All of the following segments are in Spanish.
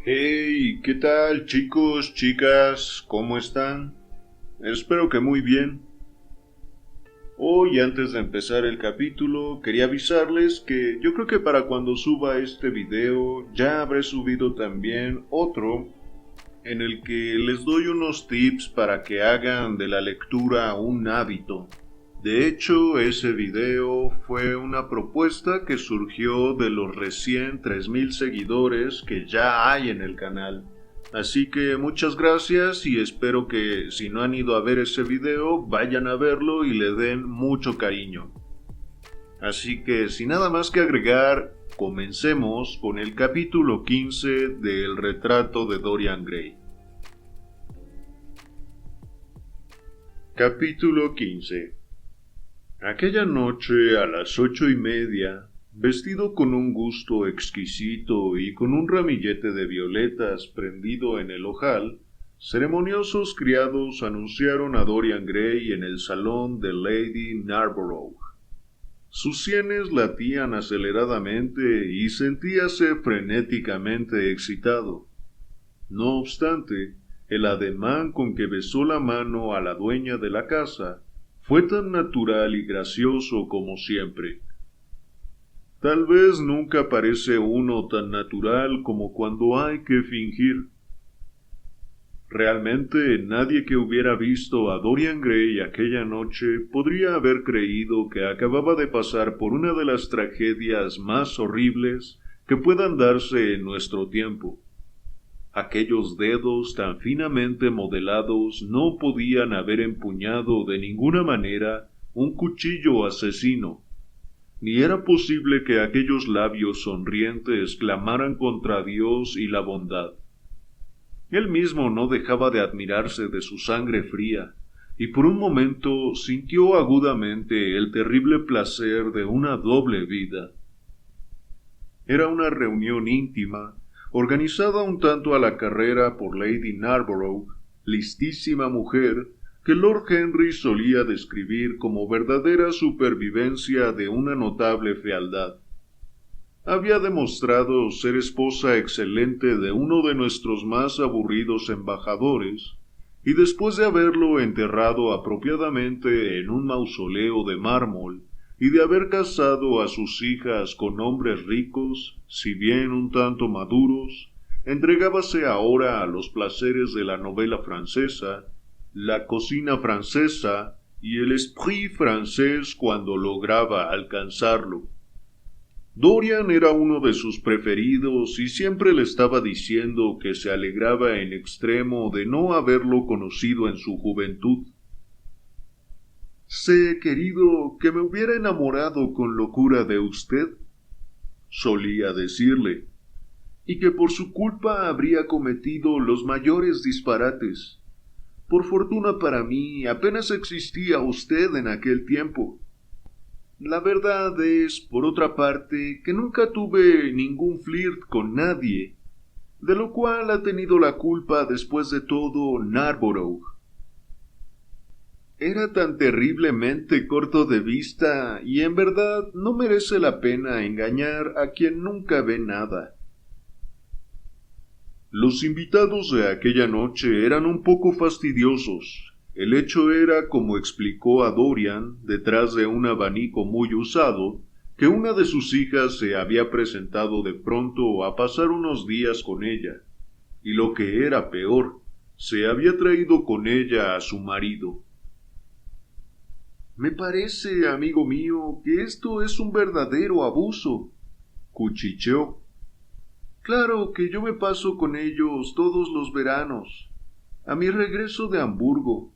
Hey, ¿qué tal chicos, chicas? ¿Cómo están? Espero que muy bien. Hoy, antes de empezar el capítulo, quería avisarles que yo creo que para cuando suba este video ya habré subido también otro en el que les doy unos tips para que hagan de la lectura un hábito. De hecho, ese video fue una propuesta que surgió de los recién 3000 seguidores que ya hay en el canal. Así que muchas gracias y espero que si no han ido a ver ese video, vayan a verlo y le den mucho cariño. Así que sin nada más que agregar, comencemos con el capítulo 15 del retrato de Dorian Gray. Capítulo 15. Aquella noche a las 8:30, vestido con un gusto exquisito y con un ramillete de violetas prendido en el ojal, ceremoniosos criados anunciaron a Dorian Gray en el salón de Lady Narborough. Sus sienes latían aceleradamente y sentíase frenéticamente excitado. No obstante, el ademán con que besó la mano a la dueña de la casa fue tan natural y gracioso como siempre. Tal vez nunca parece uno tan natural como cuando hay que fingir. Realmente nadie que hubiera visto a Dorian Gray aquella noche podría haber creído que acababa de pasar por una de las tragedias más horribles que puedan darse en nuestro tiempo. Aquellos dedos tan finamente modelados no podían haber empuñado de ninguna manera un cuchillo asesino, ni era posible que aquellos labios sonrientes clamaran contra Dios y la bondad. Él mismo no dejaba de admirarse de su sangre fría, y por un momento sintió agudamente el terrible placer de una doble vida. Era una reunión íntima, organizada un tanto a la carrera por Lady Narborough, listísima mujer que Lord Henry solía describir como verdadera supervivencia de una notable fealdad. Había demostrado ser esposa excelente de uno de nuestros más aburridos embajadores, y después de haberlo enterrado apropiadamente en un mausoleo de mármol, y de haber casado a sus hijas con hombres ricos, si bien un tanto maduros, entregábase ahora a los placeres de la novela francesa, la cocina francesa y el esprit francés cuando lograba alcanzarlo. Dorian era uno de sus preferidos y siempre le estaba diciendo que se alegraba en extremo de no haberlo conocido en su juventud. «Sé, querido, que me hubiera enamorado con locura de usted», solía decirle, «y que por su culpa habría cometido los mayores disparates. Por fortuna para mí, apenas existía usted en aquel tiempo. La verdad es, por otra parte, que nunca tuve ningún flirt con nadie, de lo cual ha tenido la culpa después de todo Narborough. Era tan terriblemente corto de vista y en verdad no merece la pena engañar a quien nunca ve nada». Los invitados de aquella noche eran un poco fastidiosos. El hecho era, como explicó a Dorian, detrás de un abanico muy usado, que una de sus hijas se había presentado de pronto a pasar unos días con ella, y lo que era peor, se había traído con ella a su marido. «Me parece, amigo mío, que esto es un verdadero abuso», cuchicheó. «Claro que yo me paso con ellos todos los veranos, a mi regreso de Hamburgo,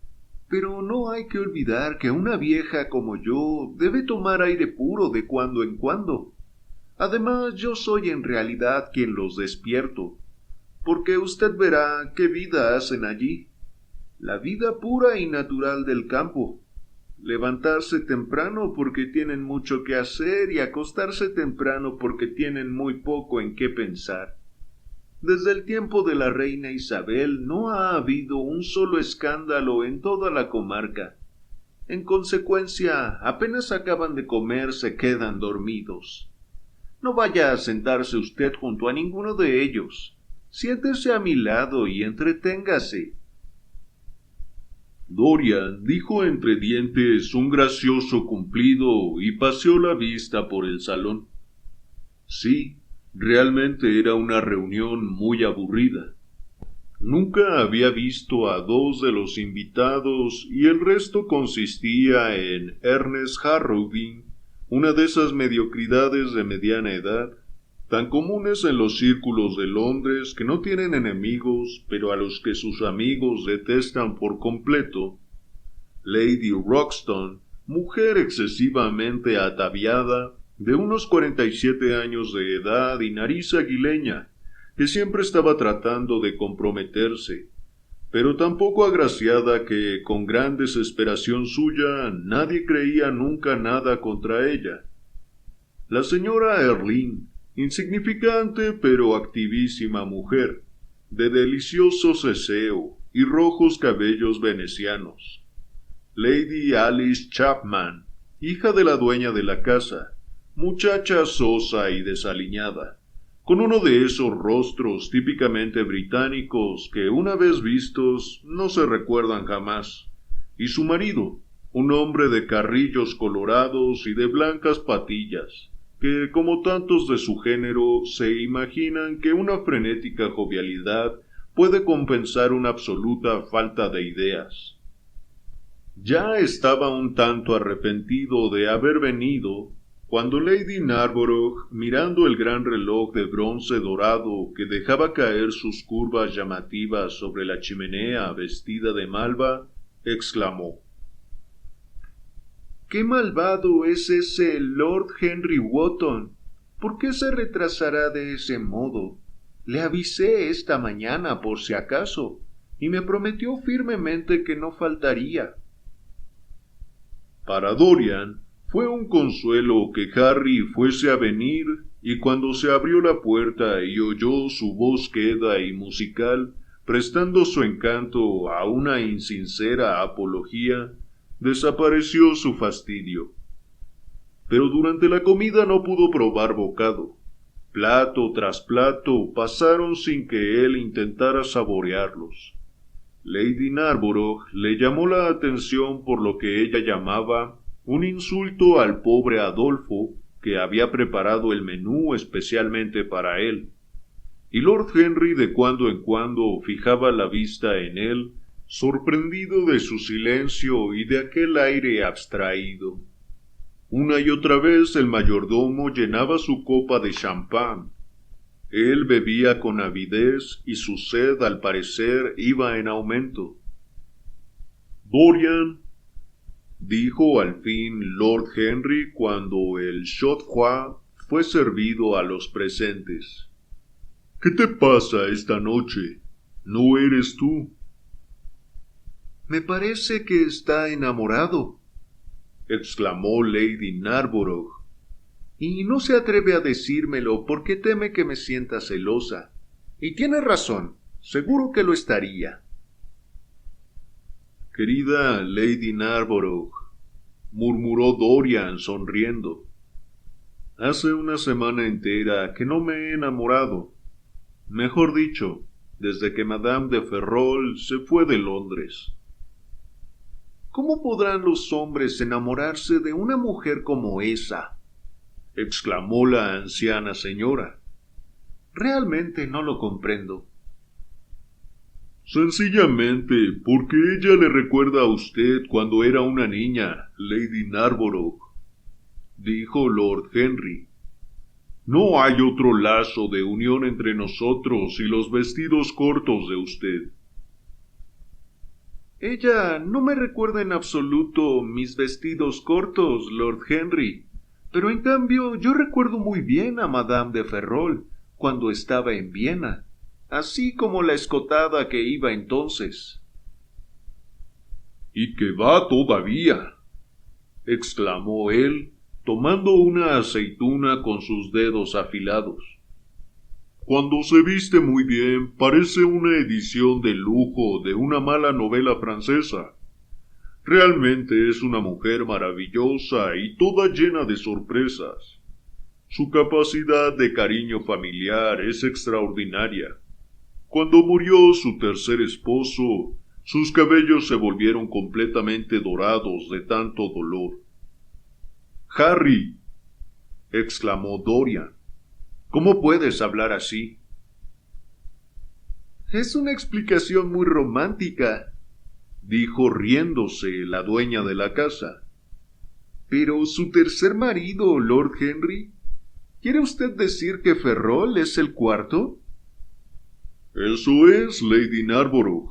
pero no hay que olvidar que una vieja como yo debe tomar aire puro de cuando en cuando. Además, yo soy en realidad quien los despierto, porque usted verá qué vida hacen allí, la vida pura y natural del campo. Levantarse temprano porque tienen mucho que hacer y acostarse temprano porque tienen muy poco en qué pensar. Desde el tiempo de la reina Isabel no ha habido un solo escándalo en toda la comarca. En consecuencia, apenas acaban de comer se quedan dormidos. No vaya a sentarse usted junto a ninguno de ellos. Siéntese a mi lado y entreténgase. Dorian dijo entre dientes un gracioso cumplido y paseó la vista por el salón. Sí, realmente era una reunión muy aburrida. Nunca había visto a dos de los invitados y el resto consistía en Ernest Harrowby, una de esas mediocridades de mediana edad, tan comunes en los círculos de Londres que no tienen enemigos, pero a los que sus amigos detestan por completo. Lady Roxton, mujer excesivamente ataviada, de unos 47 años de edad y nariz aguileña, que siempre estaba tratando de comprometerse, pero tan poco agraciada que, con gran desesperación suya, nadie creía nunca nada contra ella. La señora Erlynne, insignificante pero activísima mujer, de delicioso ceseo y rojos cabellos venecianos. Lady Alice Chapman, hija de la dueña de la casa, muchacha sosa y desaliñada, con uno de esos rostros típicamente británicos que, una vez vistos, no se recuerdan jamás, y su marido, un hombre de carrillos colorados y de blancas patillas, que, como tantos de su género, se imaginan que una frenética jovialidad puede compensar una absoluta falta de ideas. Ya estaba un tanto arrepentido de haber venido, cuando Lady Narborough, mirando el gran reloj de bronce dorado que dejaba caer sus curvas llamativas sobre la chimenea vestida de malva, exclamó: «¡Qué malvado es ese Lord Henry Wotton! ¿Por qué se retrasará de ese modo? Le avisé esta mañana por si acaso, y me prometió firmemente que no faltaría». Para Dorian fue un consuelo que Harry fuese a venir, y cuando se abrió la puerta y oyó su voz queda y musical, prestando su encanto a una insincera apología, desapareció su fastidio. Pero durante la comida no pudo probar bocado. Plato tras plato pasaron sin que él intentara saborearlos. Lady Narborough le llamó la atención por lo que ella llamaba un insulto al pobre Adolfo, que había preparado el menú especialmente para él, y Lord Henry de cuando en cuando fijaba la vista en él, sorprendido de su silencio y de aquel aire abstraído. Una y otra vez el mayordomo llenaba su copa de champán. Él bebía con avidez y su sed, al parecer, iba en aumento. «Dorian», dijo al fin Lord Henry cuando el chaud-froid fue servido a los presentes, «¿qué te pasa esta noche? ¿No eres tú?» «Me parece que está enamorado», exclamó Lady Narborough, «y no se atreve a decírmelo porque teme que me sienta celosa. Y tiene razón, seguro que lo estaría». «Querida Lady Narborough», murmuró Dorian sonriendo, «hace una semana entera que no me he enamorado. Mejor dicho, desde que Madame de Ferrol se fue de Londres». «¿Cómo podrán los hombres enamorarse de una mujer como esa?», exclamó la anciana señora. «Realmente no lo comprendo». «Sencillamente porque ella le recuerda a usted cuando era una niña, Lady Narborough», dijo Lord Henry. «No hay otro lazo de unión entre nosotros y los vestidos cortos de usted». «Ella no me recuerda en absoluto mis vestidos cortos, Lord Henry, pero en cambio yo recuerdo muy bien a Madame de Ferrol cuando estaba en Viena, así como la escotada que iba entonces». «Y que va todavía», exclamó él, tomando una aceituna con sus dedos afilados. «Cuando se viste muy bien, parece una edición de lujo de una mala novela francesa. Realmente es una mujer maravillosa y toda llena de sorpresas. Su capacidad de cariño familiar es extraordinaria. Cuando murió su tercer esposo, sus cabellos se volvieron completamente dorados de tanto dolor. —¡Harry! —exclamó Dorian—, ¿cómo puedes hablar así? —Es una explicación muy romántica —dijo riéndose la dueña de la casa—. Pero su tercer marido, Lord Henry, ¿quiere usted decir que Ferrol es el cuarto? —Eso es, Lady Narborough.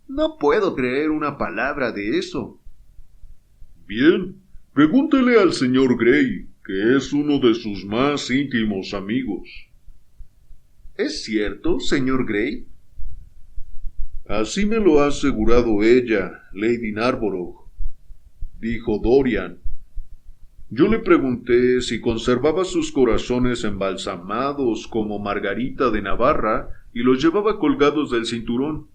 —No puedo creer una palabra de eso. —Bien, pregúntele al señor Grey, que es uno de sus más íntimos amigos. —¿Es cierto, señor Grey? —Así me lo ha asegurado ella, Lady Narborough —dijo Dorian—. Yo le pregunté si conservaba sus corazones embalsamados como Margarita de Navarra y los llevaba colgados del cinturón.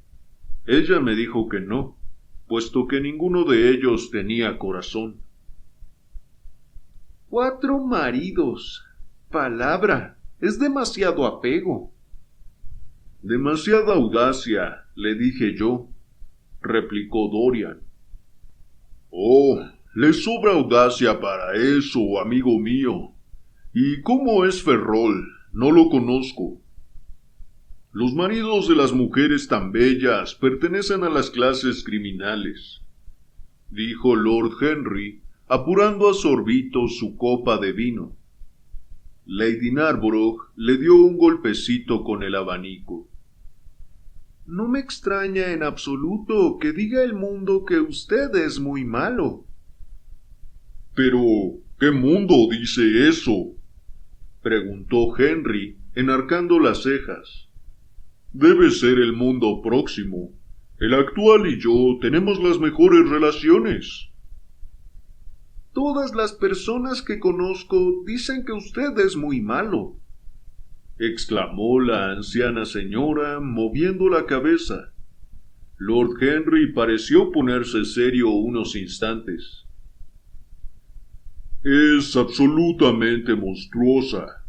Ella me dijo que no, puesto que ninguno de ellos tenía corazón. 4 maridos. Palabra. Es demasiado apego. Demasiada audacia, le dije yo, replicó Dorian. Oh, le sobra audacia para eso, amigo mío. ¿Y cómo es Ferrol? No lo conozco. Los maridos de las mujeres tan bellas pertenecen a las clases criminales, dijo Lord Henry, apurando a sorbitos su copa de vino. Lady Narborough le dio un golpecito con el abanico. No me extraña en absoluto que diga el mundo que usted es muy malo. Pero, ¿qué mundo dice eso? Preguntó Henry, enarcando las cejas. Debe ser el mundo próximo. El actual y yo tenemos las mejores relaciones. Todas las personas que conozco dicen que usted es muy malo, exclamó la anciana señora, moviendo la cabeza. Lord Henry pareció ponerse serio unos instantes. Es absolutamente monstruosa,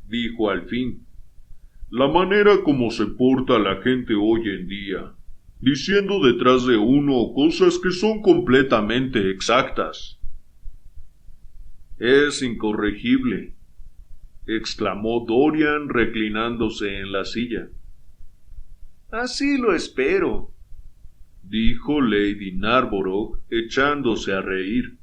dijo al fin, la manera como se porta la gente hoy en día, diciendo detrás de uno cosas que son completamente exactas. Es incorregible, exclamó Dorian reclinándose en la silla. Así lo espero, dijo Lady Narborough echándose a reír.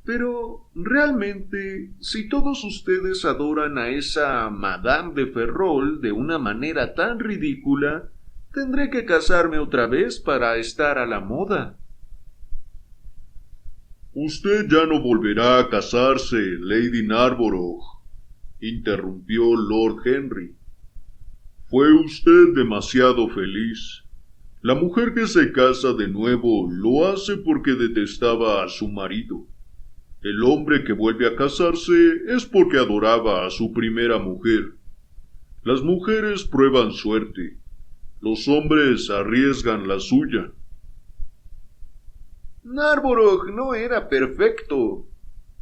Pero, realmente, si todos ustedes adoran a esa Madame de Ferrol de una manera tan ridícula, tendré que casarme otra vez para estar a la moda. Usted ya no volverá a casarse, Lady Narborough, interrumpió Lord Henry. Fue usted demasiado feliz. La mujer que se casa de nuevo lo hace porque detestaba a su marido. El hombre que vuelve a casarse es porque adoraba a su primera mujer. Las mujeres prueban suerte. Los hombres arriesgan la suya. Narborough no era perfecto,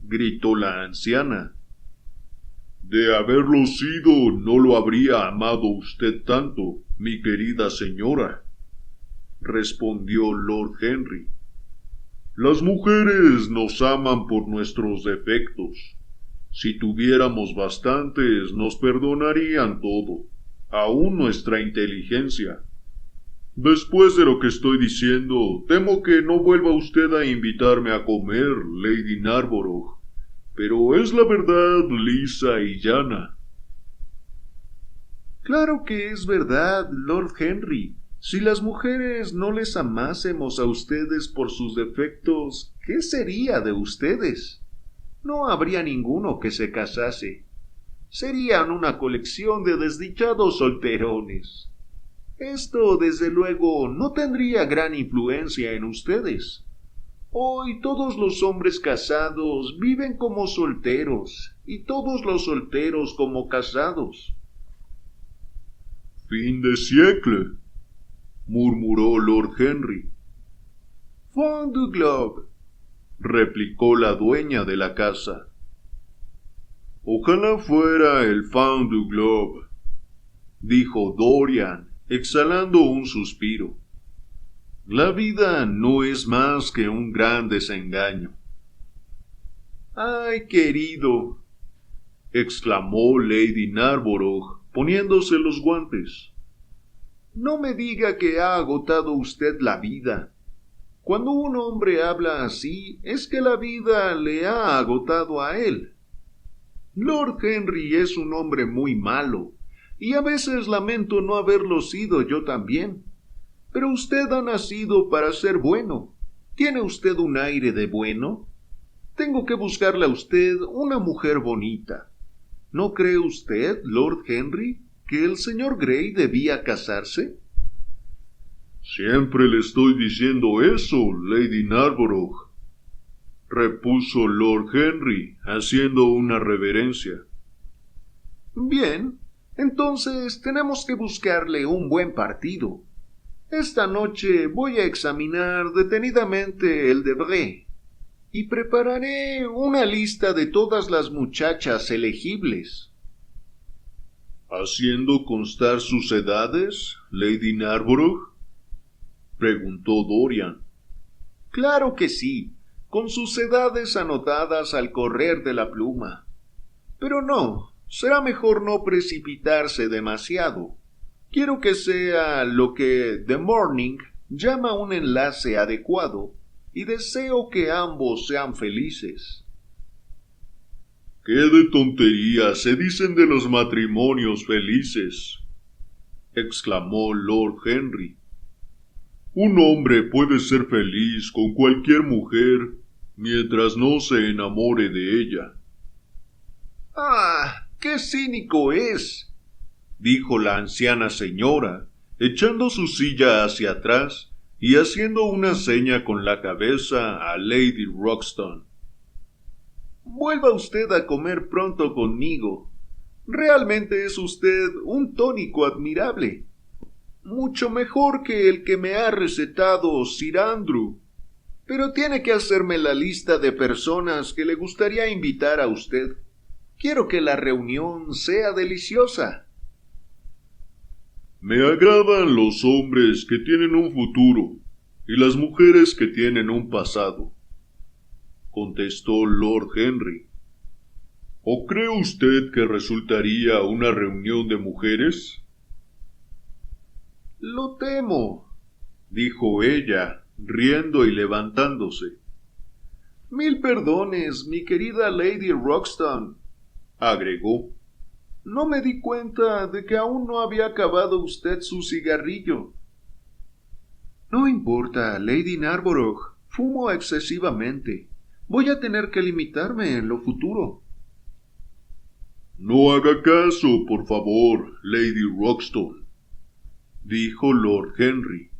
gritó la anciana. De haberlo sido, no lo habría amado usted tanto, mi querida señora, respondió Lord Henry. Las mujeres nos aman por nuestros defectos. Si tuviéramos bastantes, nos perdonarían todo, aun nuestra inteligencia. Después de lo que estoy diciendo, temo que no vuelva usted a invitarme a comer, Lady Narborough, pero es la verdad lisa y llana. Claro que es verdad, Lord Henry. Si las mujeres no les amásemos a ustedes por sus defectos, ¿qué sería de ustedes? No habría ninguno que se casase. Serían una colección de desdichados solterones. Esto, desde luego, no tendría gran influencia en ustedes. Hoy todos los hombres casados viven como solteros, y todos los solteros como casados. Fin de siècle, murmuró Lord Henry. Fin du globe, replicó la dueña de la casa. Ojalá fuera el fin du globe, dijo Dorian, exhalando un suspiro. La vida no es más que un gran desengaño. ¡Ay, querido!, exclamó Lady Narborough, poniéndose los guantes. No me diga que ha agotado usted la vida. Cuando un hombre habla así, es que la vida le ha agotado a él. Lord Henry es un hombre muy malo, y a veces lamento no haberlo sido yo también. Pero usted ha nacido para ser bueno. ¿Tiene usted un aire de bueno? Tengo que buscarle a usted una mujer bonita. ¿No cree usted, Lord Henry, que el señor Grey debía casarse? Siempre le estoy diciendo eso, Lady Narborough, repuso Lord Henry, haciendo una reverencia. Bien, entonces tenemos que buscarle un buen partido. Esta noche voy a examinar detenidamente el Debré y prepararé una lista de todas las muchachas elegibles. ¿Haciendo constar sus edades, Lady Narborough?, preguntó Dorian. Claro que sí, con sus edades anotadas al correr de la pluma. Pero no, será mejor no precipitarse demasiado. Quiero que sea lo que The Morning llama un enlace adecuado, y deseo que ambos sean felices. ¿Qué de tonterías se dicen de los matrimonios felices?, exclamó Lord Henry. Un hombre puede ser feliz con cualquier mujer mientras no se enamore de ella. ¡Ah! ¡Qué cínico es!, dijo la anciana señora, echando su silla hacia atrás y haciendo una seña con la cabeza a Lady Ruxton. Vuelva usted a comer pronto conmigo. Realmente es usted un tónico admirable. Mucho mejor que el que me ha recetado Sir Andrew. Pero tiene que hacerme la lista de personas que le gustaría invitar a usted. Quiero que la reunión sea deliciosa. Me agradan los hombres que tienen un futuro y las mujeres que tienen un pasado, contestó Lord Henry. ¿O cree usted que resultaría una reunión de mujeres? Lo temo, dijo ella, riendo y levantándose. Mil perdones, mi querida Lady Ruxton, agregó. No me di cuenta de que aún no había acabado usted su cigarrillo. No importa, Lady Narborough, fumo excesivamente. Voy a tener que limitarme en lo futuro. No haga caso, por favor, Lady Ruxton, dijo Lord Henry.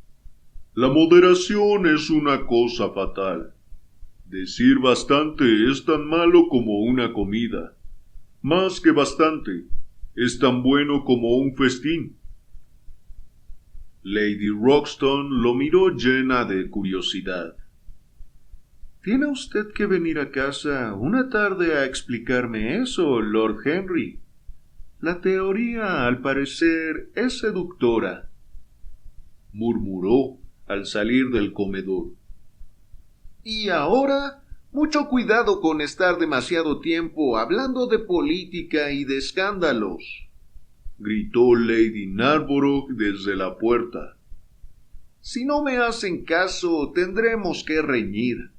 La moderación es una cosa fatal. Decir bastante es tan malo como una comida. Más que bastante, es tan bueno como un festín. Lady Ruxton lo miró llena de curiosidad. Tiene usted que venir a casa una tarde a explicarme eso, Lord Henry. La teoría, al parecer, es seductora, murmuró al salir del comedor. Y ahora, mucho cuidado con estar demasiado tiempo hablando de política y de escándalos, gritó Lady Narborough desde la puerta. Si no me hacen caso, tendremos que reñir.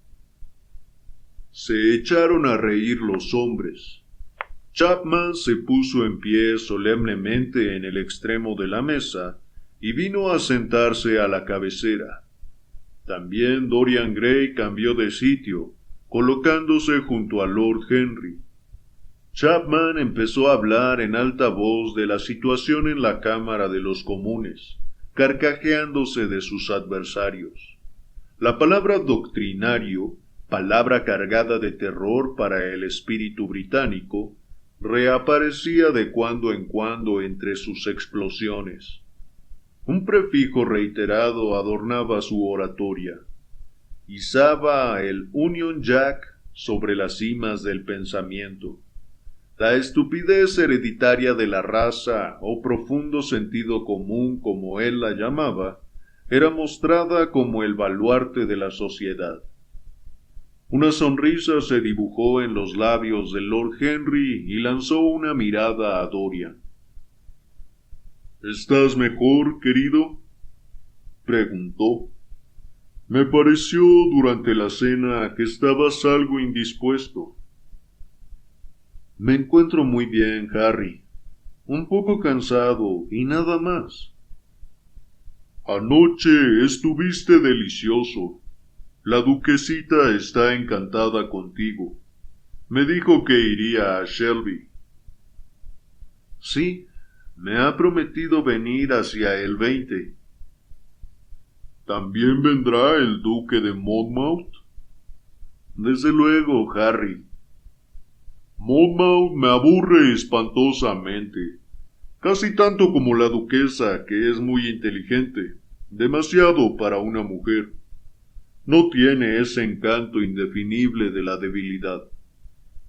Se echaron a reír los hombres. Chapman se puso en pie solemnemente en el extremo de la mesa y vino a sentarse a la cabecera. También Dorian Gray cambió de sitio, colocándose junto a Lord Henry. Chapman empezó a hablar en alta voz de la situación en la Cámara de los Comunes, carcajeándose de sus adversarios. La palabra doctrinario, palabra cargada de terror para el espíritu británico, reaparecía de cuando en cuando entre sus explosiones. Un prefijo reiterado adornaba su oratoria. Izaba el Union Jack sobre las cimas del pensamiento. La estupidez hereditaria de la raza, o profundo sentido común como él la llamaba, era mostrada como el baluarte de la sociedad. Una sonrisa se dibujó en los labios de Lord Henry y lanzó una mirada a Dorian. —¿Estás mejor, querido? —preguntó. Me pareció durante la cena que estabas algo indispuesto. Me encuentro muy bien, Harry. Un poco cansado y nada más. Anoche estuviste delicioso. La duquesita está encantada contigo. Me dijo que iría a Shelby. Sí, me ha prometido venir hacia el 20. ¿También vendrá el duque de Monmouth? Desde luego, Harry. Monmouth me aburre espantosamente, casi tanto como la duquesa, que es muy inteligente, demasiado para una mujer. No tiene ese encanto indefinible de la debilidad.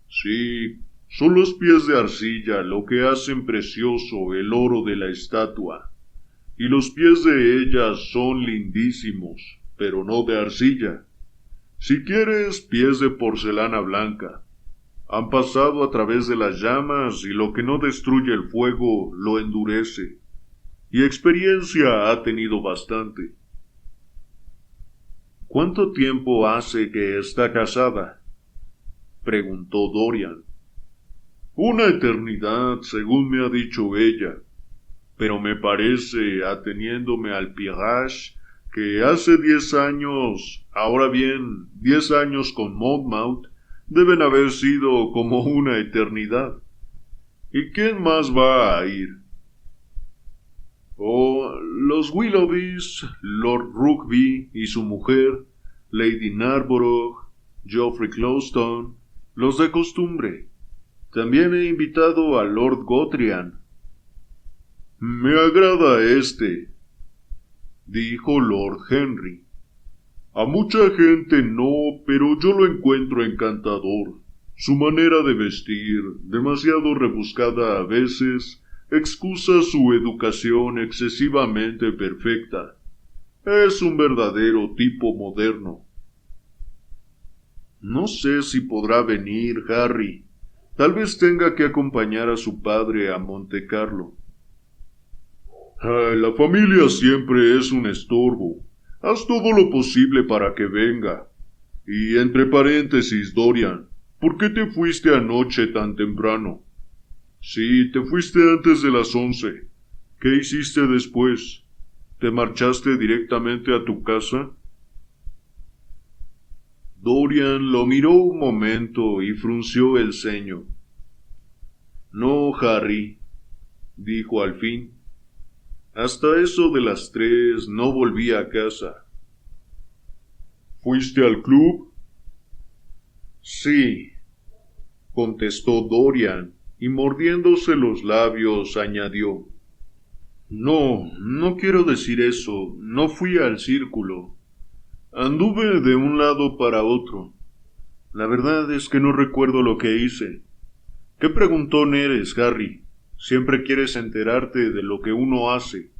Sí, son los pies de arcilla lo que hacen precioso el oro de la estatua, y los pies de ella son lindísimos, pero no de arcilla. Si quieres, pies de porcelana blanca. Han pasado a través de las llamas y lo que no destruye el fuego lo endurece. Y experiencia ha tenido bastante. ¿Cuánto tiempo hace que está casada? Preguntó Dorian. Una eternidad, según me ha dicho ella. Pero me parece, ateniéndome al Peerage, que hace 10 años, ahora bien, 10 años con Monmouth, deben haber sido como una eternidad. ¿Y quién más va a ir? Oh, los Willoughbys, Lord Rugby y su mujer, Lady Narborough, Geoffrey Clouston, los de costumbre. También he invitado a Lord Gotryan. Me agrada dijo Lord Henry. A mucha gente no, pero yo lo encuentro encantador. Su manera de vestir, demasiado rebuscada a veces, excusa su educación excesivamente perfecta. Es un verdadero tipo moderno. No sé si podrá venir, Harry. Tal vez tenga que acompañar a su padre a Montecarlo. La familia siempre es un estorbo. Haz todo lo posible para que venga. Y entre paréntesis, Dorian, ¿por qué te fuiste anoche tan temprano? Sí, te fuiste antes de las 11. ¿Qué hiciste después? ¿Te marchaste directamente a tu casa? Dorian lo miró un momento y frunció el ceño. No, Harry, dijo al fin. Hasta eso de las 3 no volví a casa. ¿Fuiste al club? Sí, contestó Dorian, y mordiéndose los labios añadió. No, no quiero decir eso, no fui al círculo. Anduve de un lado para otro. La verdad es que no recuerdo lo que hice. ¿Qué preguntón eres, Harry? Siempre quieres enterarte de lo que uno hace.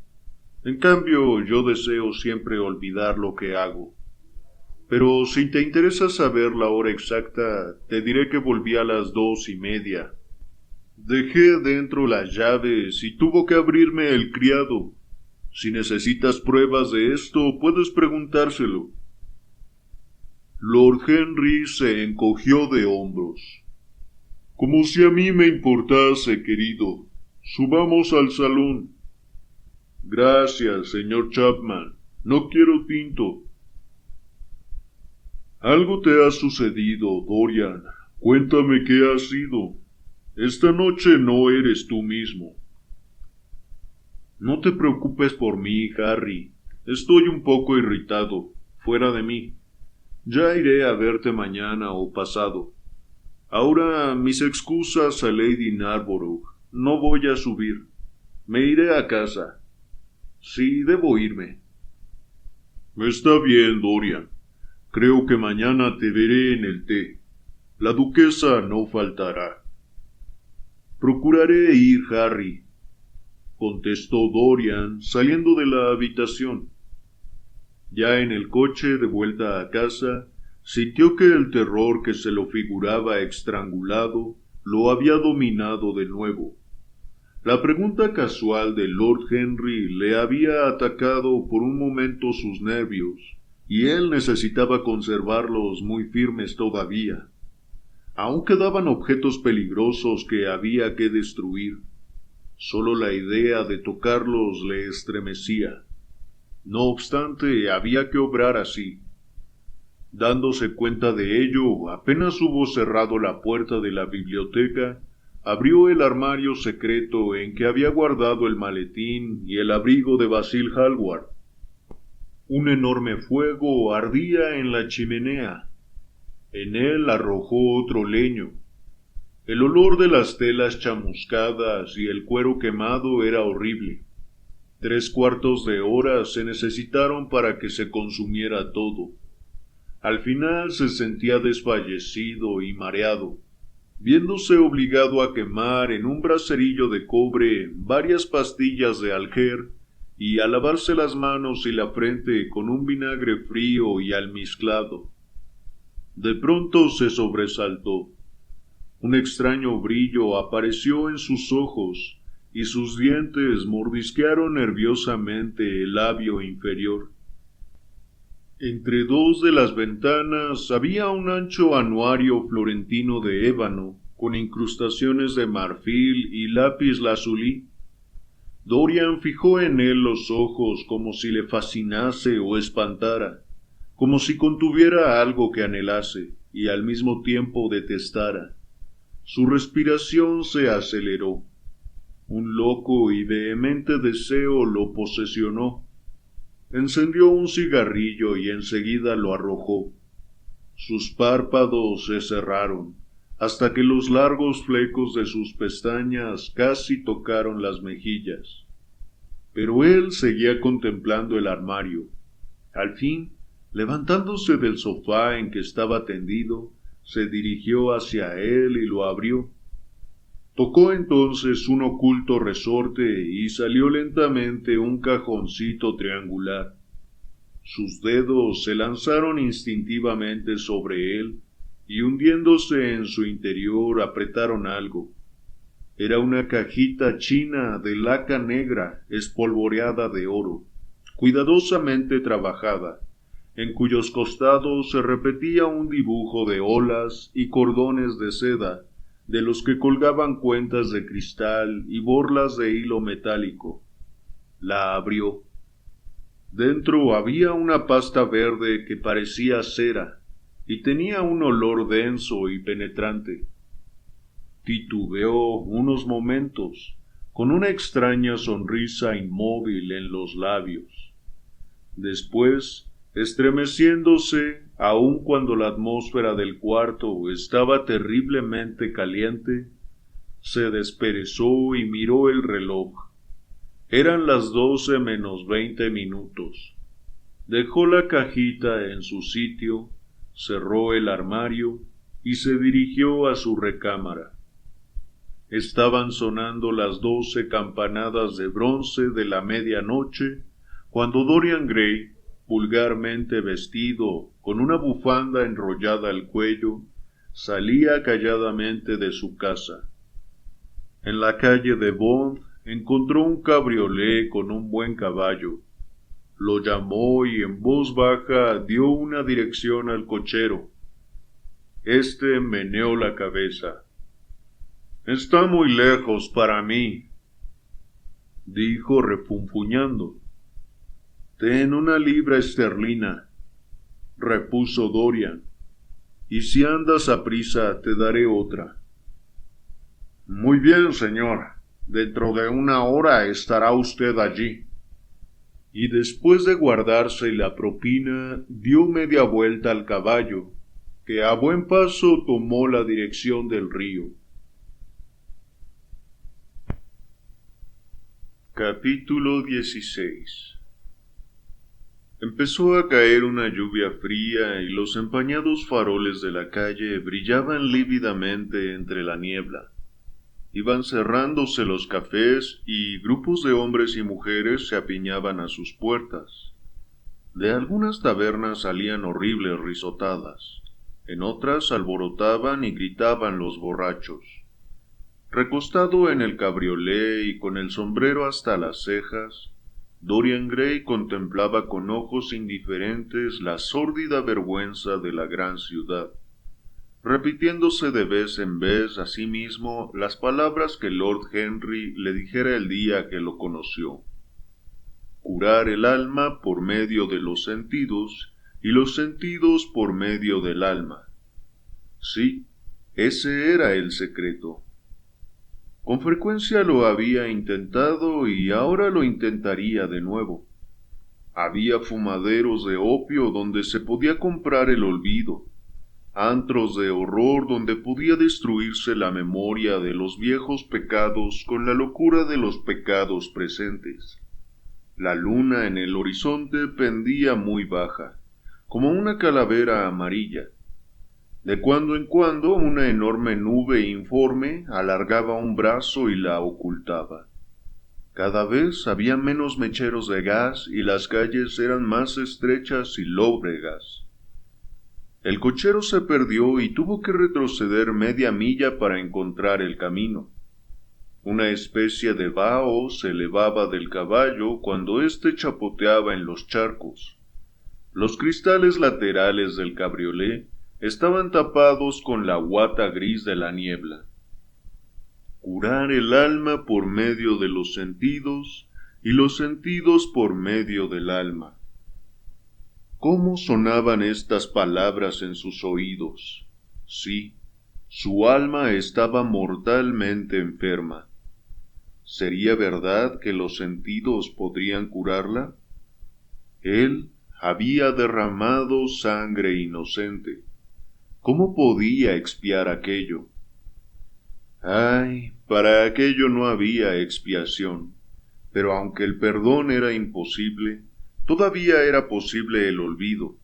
En cambio, yo deseo siempre olvidar lo que hago. Pero si te interesa saber la hora exacta, te diré que volví a las 2:30. Dejé dentro las llaves y tuvo que abrirme el criado. Si necesitas pruebas de esto, puedes preguntárselo. Lord Henry se encogió de hombros. Como si a mí me importase, querido. Subamos al salón. Gracias, señor Chapman. No quiero tinto. Algo te ha sucedido, Dorian. Cuéntame qué ha sido. Esta noche no eres tú mismo. No te preocupes por mí, Harry. Estoy un poco irritado, fuera de mí. Ya iré a verte mañana o pasado. Ahora mis excusas a Lady Narborough. No voy a subir. Me iré a casa. Sí, debo irme. Está bien, Dorian. Creo que mañana te veré en el té. La duquesa no faltará. Procuraré ir, Harry, contestó Dorian, saliendo de la habitación. Ya en el coche de vuelta a casa, sintió que el terror que se lo figuraba estrangulado lo había dominado de nuevo. La pregunta casual de Lord Henry le había atacado por un momento sus nervios, y él necesitaba conservarlos muy firmes todavía. Aún quedaban objetos peligrosos que había que destruir. Solo la idea de tocarlos le estremecía. No obstante, había que obrar así. Dándose cuenta de ello, apenas hubo cerrado la puerta de la biblioteca, abrió el armario secreto en que había guardado el maletín y el abrigo de Basil Hallward. Un enorme fuego ardía en la chimenea. En él arrojó otro leño. El olor de las telas chamuscadas y el cuero quemado era horrible. 3/4 de hora se necesitaron para que se consumiera todo. Al final se sentía desfallecido y mareado, viéndose obligado a quemar en un braserillo de cobre varias pastillas de aljer y a lavarse las manos y la frente con un vinagre frío y almizclado. De pronto se sobresaltó. Un extraño brillo apareció en sus ojos y sus dientes mordisquearon nerviosamente el labio inferior. Entre dos de las ventanas había un ancho anuario florentino de ébano, con incrustaciones de marfil y lápiz lazulí. Dorian fijó en él los ojos como si le fascinase o espantara, como si contuviera algo que anhelase y al mismo tiempo detestara. Su respiración se aceleró. Un loco y vehemente deseo lo posesionó. Encendió un cigarrillo y enseguida lo arrojó. Sus párpados se cerraron, hasta que los largos flecos de sus pestañas casi tocaron las mejillas. Pero él seguía contemplando el armario. Al fin, levantándose del sofá en que estaba tendido, se dirigió hacia él y lo abrió. Tocó entonces un oculto resorte y salió lentamente un cajoncito triangular. Sus dedos se lanzaron instintivamente sobre él y hundiéndose en su interior apretaron algo. Era una cajita china de laca negra espolvoreada de oro, cuidadosamente trabajada, en cuyos costados se repetía un dibujo de olas y cordones de seda, de los que colgaban cuentas de cristal y borlas de hilo metálico. La abrió. Dentro había una pasta verde que parecía cera, y tenía un olor denso y penetrante. Titubeó unos momentos, con una extraña sonrisa inmóvil en los labios. Después, estremeciéndose, aun cuando la atmósfera del cuarto estaba terriblemente caliente, se desperezó y miró el reloj. Eran las 12 menos 20 minutos. Dejó la cajita en su sitio, cerró el armario y se dirigió a su recámara. Estaban sonando las 12 campanadas de bronce de la medianoche cuando Dorian Gray, vulgarmente vestido, con una bufanda enrollada al cuello, salía calladamente de su casa. En la calle de Bond encontró un cabriolé con un buen caballo. Lo llamó y en voz baja dio una dirección al cochero. Este meneó la cabeza. «Está muy lejos para mí», dijo refunfuñando. «Ten 1 libra esterlina», repuso Dorian, «y si andas aprisa te daré otra». «Muy bien, señor. Dentro de 1 hora estará usted allí». Y después de guardarse la propina, dio media vuelta al caballo, que a buen paso tomó la dirección del río. Capítulo 16. Empezó a caer una lluvia fría y los empañados faroles de la calle brillaban lívidamente entre la niebla. Iban cerrándose los cafés y grupos de hombres y mujeres se apiñaban a sus puertas. De algunas tabernas salían horribles risotadas, en otras alborotaban y gritaban los borrachos. Recostado en el cabriolé y con el sombrero hasta las cejas, Dorian Gray contemplaba con ojos indiferentes la sórdida vergüenza de la gran ciudad, repitiéndose de vez en vez a sí mismo las palabras que Lord Henry le dijera el día que lo conoció. Curar el alma por medio de los sentidos y los sentidos por medio del alma. Sí, ese era el secreto. Con frecuencia lo había intentado y ahora lo intentaría de nuevo. Había fumaderos de opio donde se podía comprar el olvido, antros de horror donde podía destruirse la memoria de los viejos pecados con la locura de los pecados presentes. La luna en el horizonte pendía muy baja, como una calavera amarilla. De cuando en cuando una enorme nube informe alargaba un brazo y la ocultaba. Cada vez había menos mecheros de gas y las calles eran más estrechas y lóbregas. El cochero se perdió y tuvo que retroceder media milla para encontrar el camino. Una especie de vaho se elevaba del caballo cuando éste chapoteaba en los charcos. Los cristales laterales del cabriolé estaban tapados con la guata gris de la niebla. Curar el alma por medio de los sentidos y los sentidos por medio del alma. ¿Cómo sonaban estas palabras en sus oídos? Sí, su alma estaba mortalmente enferma. ¿Sería verdad que los sentidos podrían curarla? Él había derramado sangre inocente. ¿Cómo podía expiar aquello? Ay, para aquello no había expiación, pero aunque el perdón era imposible, todavía era posible el olvido,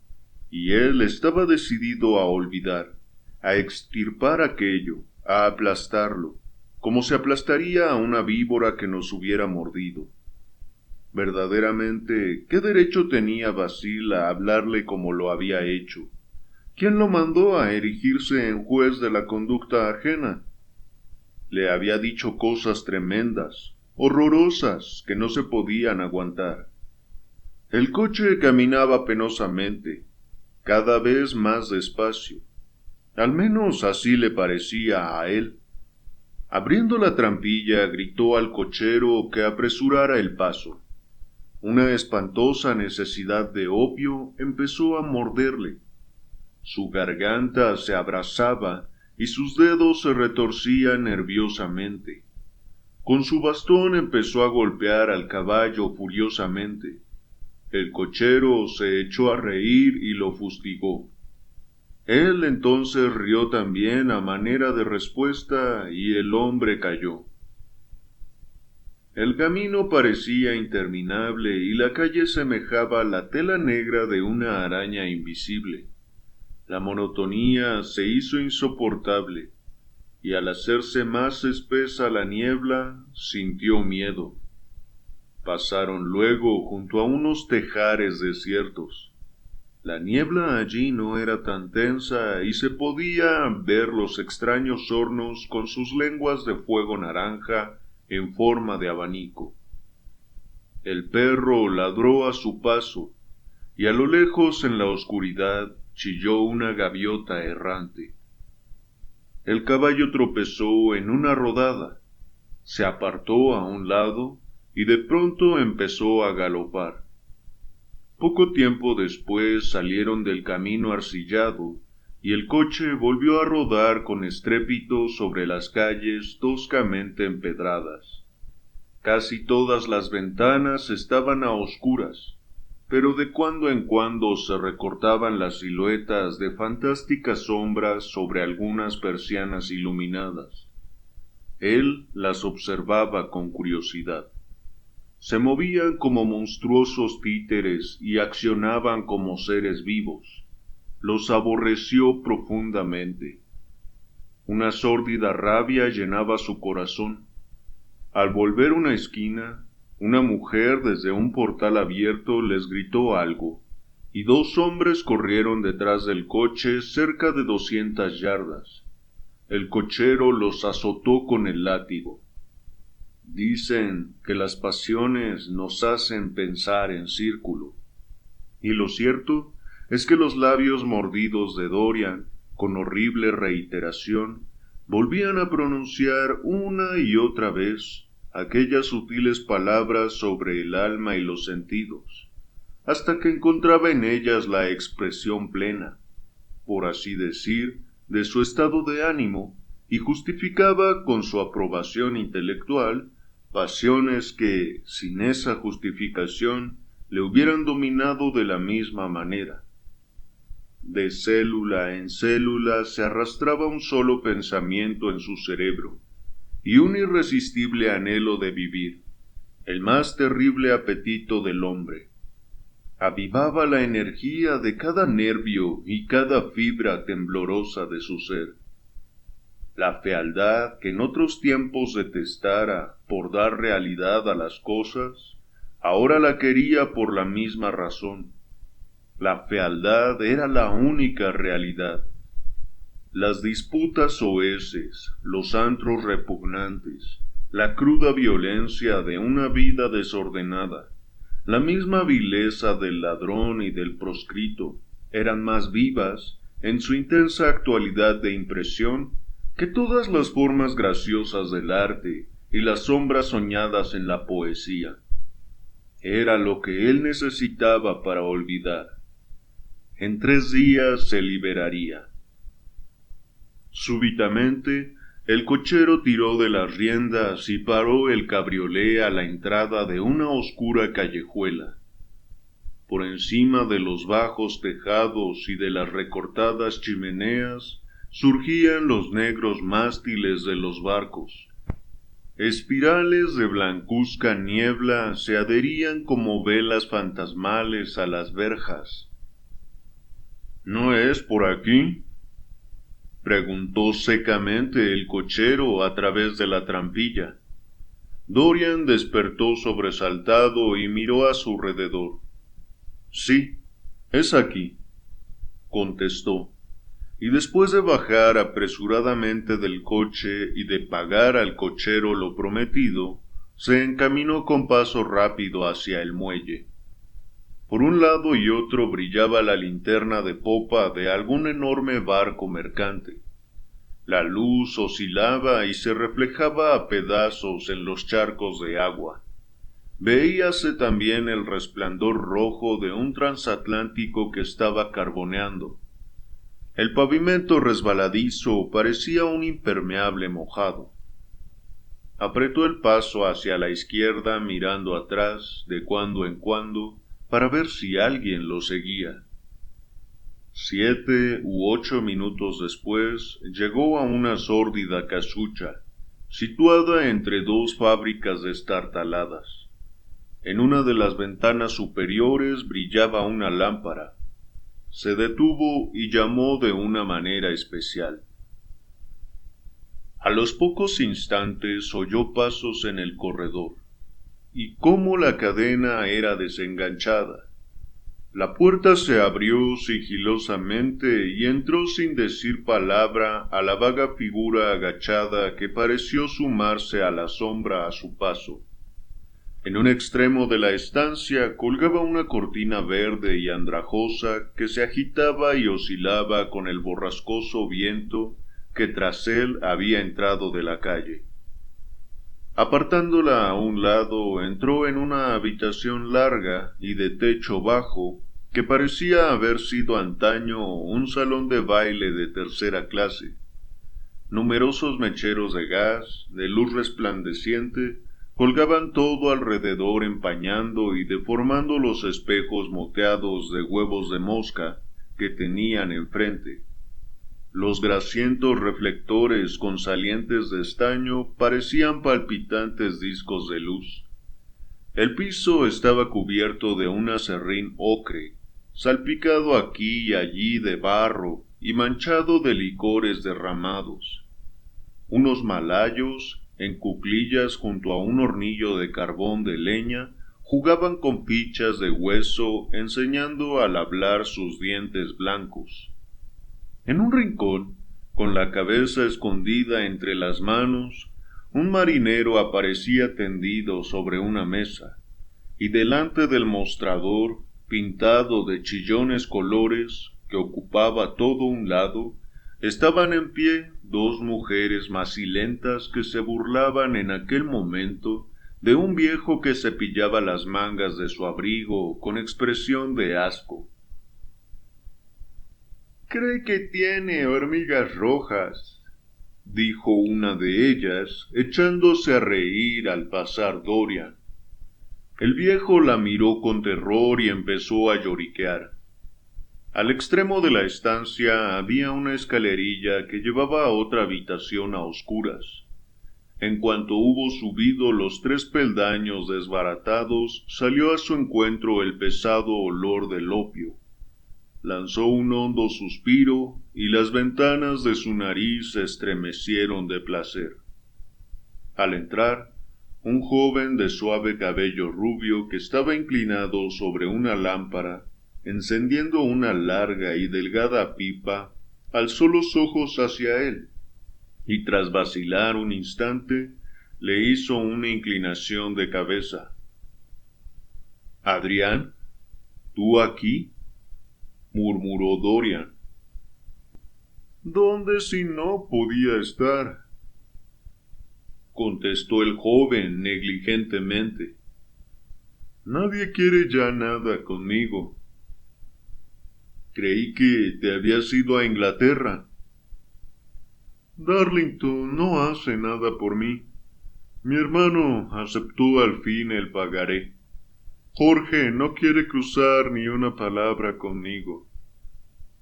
y él estaba decidido a olvidar, a extirpar aquello, a aplastarlo, como se aplastaría a una víbora que nos hubiera mordido. Verdaderamente, ¿qué derecho tenía Basil a hablarle como lo había hecho? ¿Quién lo mandó a erigirse en juez de la conducta ajena? Le había dicho cosas tremendas, horrorosas, que no se podían aguantar. El coche caminaba penosamente, cada vez más despacio. Al menos así le parecía a él. Abriendo la trampilla, gritó al cochero que apresurara el paso. Una espantosa necesidad de opio empezó a morderle. Su garganta se abrasaba y sus dedos se retorcían nerviosamente. Con su bastón empezó a golpear al caballo furiosamente. El cochero se echó a reír y lo fustigó. Él entonces rió también a manera de respuesta y el hombre cayó. El camino parecía interminable y la calle semejaba la tela negra de una araña invisible. La monotonía se hizo insoportable, y al hacerse más espesa la niebla, sintió miedo. Pasaron luego junto a unos tejares desiertos. La niebla allí no era tan tensa y se podía ver los extraños hornos con sus lenguas de fuego naranja en forma de abanico. El perro ladró a su paso, y a lo lejos en la oscuridad chilló una gaviota errante. El caballo tropezó en una rodada, se apartó a un lado y de pronto empezó a galopar. Poco tiempo después salieron del camino arcillado y el coche volvió a rodar con estrépito sobre las calles toscamente empedradas. Casi todas las ventanas estaban a oscuras, pero de cuando en cuando se recortaban las siluetas de fantásticas sombras sobre algunas persianas iluminadas. Él las observaba con curiosidad. Se movían como monstruosos títeres y accionaban como seres vivos. Los aborreció profundamente. Una sórdida rabia llenaba su corazón. Al volver una esquina, una mujer desde un portal abierto les gritó algo, y dos hombres corrieron detrás del coche cerca de 200 yardas. El cochero los azotó con el látigo. Dicen que las pasiones nos hacen pensar en círculo. Y lo cierto es que los labios mordidos de Dorian, con horrible reiteración, volvían a pronunciar una y otra vez aquellas sutiles palabras sobre el alma y los sentidos, hasta que encontraba en ellas la expresión plena, por así decir, de su estado de ánimo, y justificaba con su aprobación intelectual pasiones que, sin esa justificación, le hubieran dominado de la misma manera. De célula en célula se arrastraba un solo pensamiento en su cerebro, y un irresistible anhelo de vivir, el más terrible apetito del hombre. Avivaba la energía de cada nervio y cada fibra temblorosa de su ser. La fealdad que en otros tiempos detestara por dar realidad a las cosas, ahora la quería por la misma razón. La fealdad era la única realidad. Las disputas soeces, los antros repugnantes, la cruda violencia de una vida desordenada, la misma vileza del ladrón y del proscrito, eran más vivas, en su intensa actualidad de impresión, que todas las formas graciosas del arte y las sombras soñadas en la poesía. Era lo que él necesitaba para olvidar. En 3 días se liberaría. Súbitamente, el cochero tiró de las riendas y paró el cabriolé a la entrada de una oscura callejuela. Por encima de los bajos tejados y de las recortadas chimeneas surgían los negros mástiles de los barcos. Espirales de blancuzca niebla se adherían como velas fantasmales a las verjas. ¿No es por aquí?, preguntó secamente el cochero a través de la trampilla. Dorian despertó sobresaltado y miró a su alrededor. Sí, es aquí, contestó, y después de bajar apresuradamente del coche y de pagar al cochero lo prometido, se encaminó con paso rápido hacia el muelle. Por un lado y otro brillaba la linterna de popa de algún enorme barco mercante. La luz oscilaba y se reflejaba a pedazos en los charcos de agua. Veíase también el resplandor rojo de un transatlántico que estaba carboneando. El pavimento resbaladizo parecía un impermeable mojado. Apretó el paso hacia la izquierda mirando atrás de cuando en cuando para ver si alguien lo seguía. 7 u 8 minutos después llegó a una sórdida casucha, situada entre 2 fábricas destartaladas. En una de las ventanas superiores brillaba una lámpara. Se detuvo y llamó de una manera especial. A los pocos instantes oyó pasos en el corredor, y cómo la cadena era desenganchada. La puerta se abrió sigilosamente y entró sin decir palabra a la vaga figura agachada que pareció sumarse a la sombra a su paso. En un extremo de la estancia colgaba una cortina verde y andrajosa que se agitaba y oscilaba con el borrascoso viento que tras él había entrado de la calle. Apartándola a un lado, entró en una habitación larga y de techo bajo, que parecía haber sido antaño un salón de baile de tercera clase. Numerosos mecheros de gas, de luz resplandeciente, colgaban todo alrededor empañando y deformando los espejos moteados de huevos de mosca que tenían enfrente. Los grasientos reflectores con salientes de estaño parecían palpitantes discos de luz. El piso estaba cubierto de un aserrín ocre, salpicado aquí y allí de barro y manchado de licores derramados. Unos malayos, en cuclillas junto a un hornillo de carbón de leña, jugaban con fichas de hueso, enseñando al hablar sus dientes blancos. En un rincón, con la cabeza escondida entre las manos, un marinero aparecía tendido sobre una mesa, y delante del mostrador, pintado de chillones colores, que ocupaba todo un lado, estaban en pie dos mujeres macilentas que se burlaban en aquel momento de un viejo que cepillaba las mangas de su abrigo con expresión de asco. «Cree que tiene hormigas rojas», dijo una de ellas, echándose a reír al pasar Dorian. El viejo la miró con terror y empezó a lloriquear. Al extremo de la estancia había una escalerilla que llevaba a otra habitación a oscuras. En cuanto hubo subido los 3 peldaños desbaratados, salió a su encuentro el pesado olor del opio. Lanzó un hondo suspiro y las ventanas de su nariz se estremecieron de placer. Al entrar, un joven de suave cabello rubio que estaba inclinado sobre una lámpara, encendiendo una larga y delgada pipa, alzó los ojos hacia él, y tras vacilar un instante, le hizo una inclinación de cabeza. «¿Adrián? ¿Tú aquí?», murmuró Dorian. «¿Dónde si no podía estar?», contestó el joven negligentemente. «Nadie quiere ya nada conmigo. Creí que te habías ido a Inglaterra». «Darlington no hace nada por mí. Mi hermano aceptó al fin el pagaré. Jorge no quiere cruzar ni una palabra conmigo.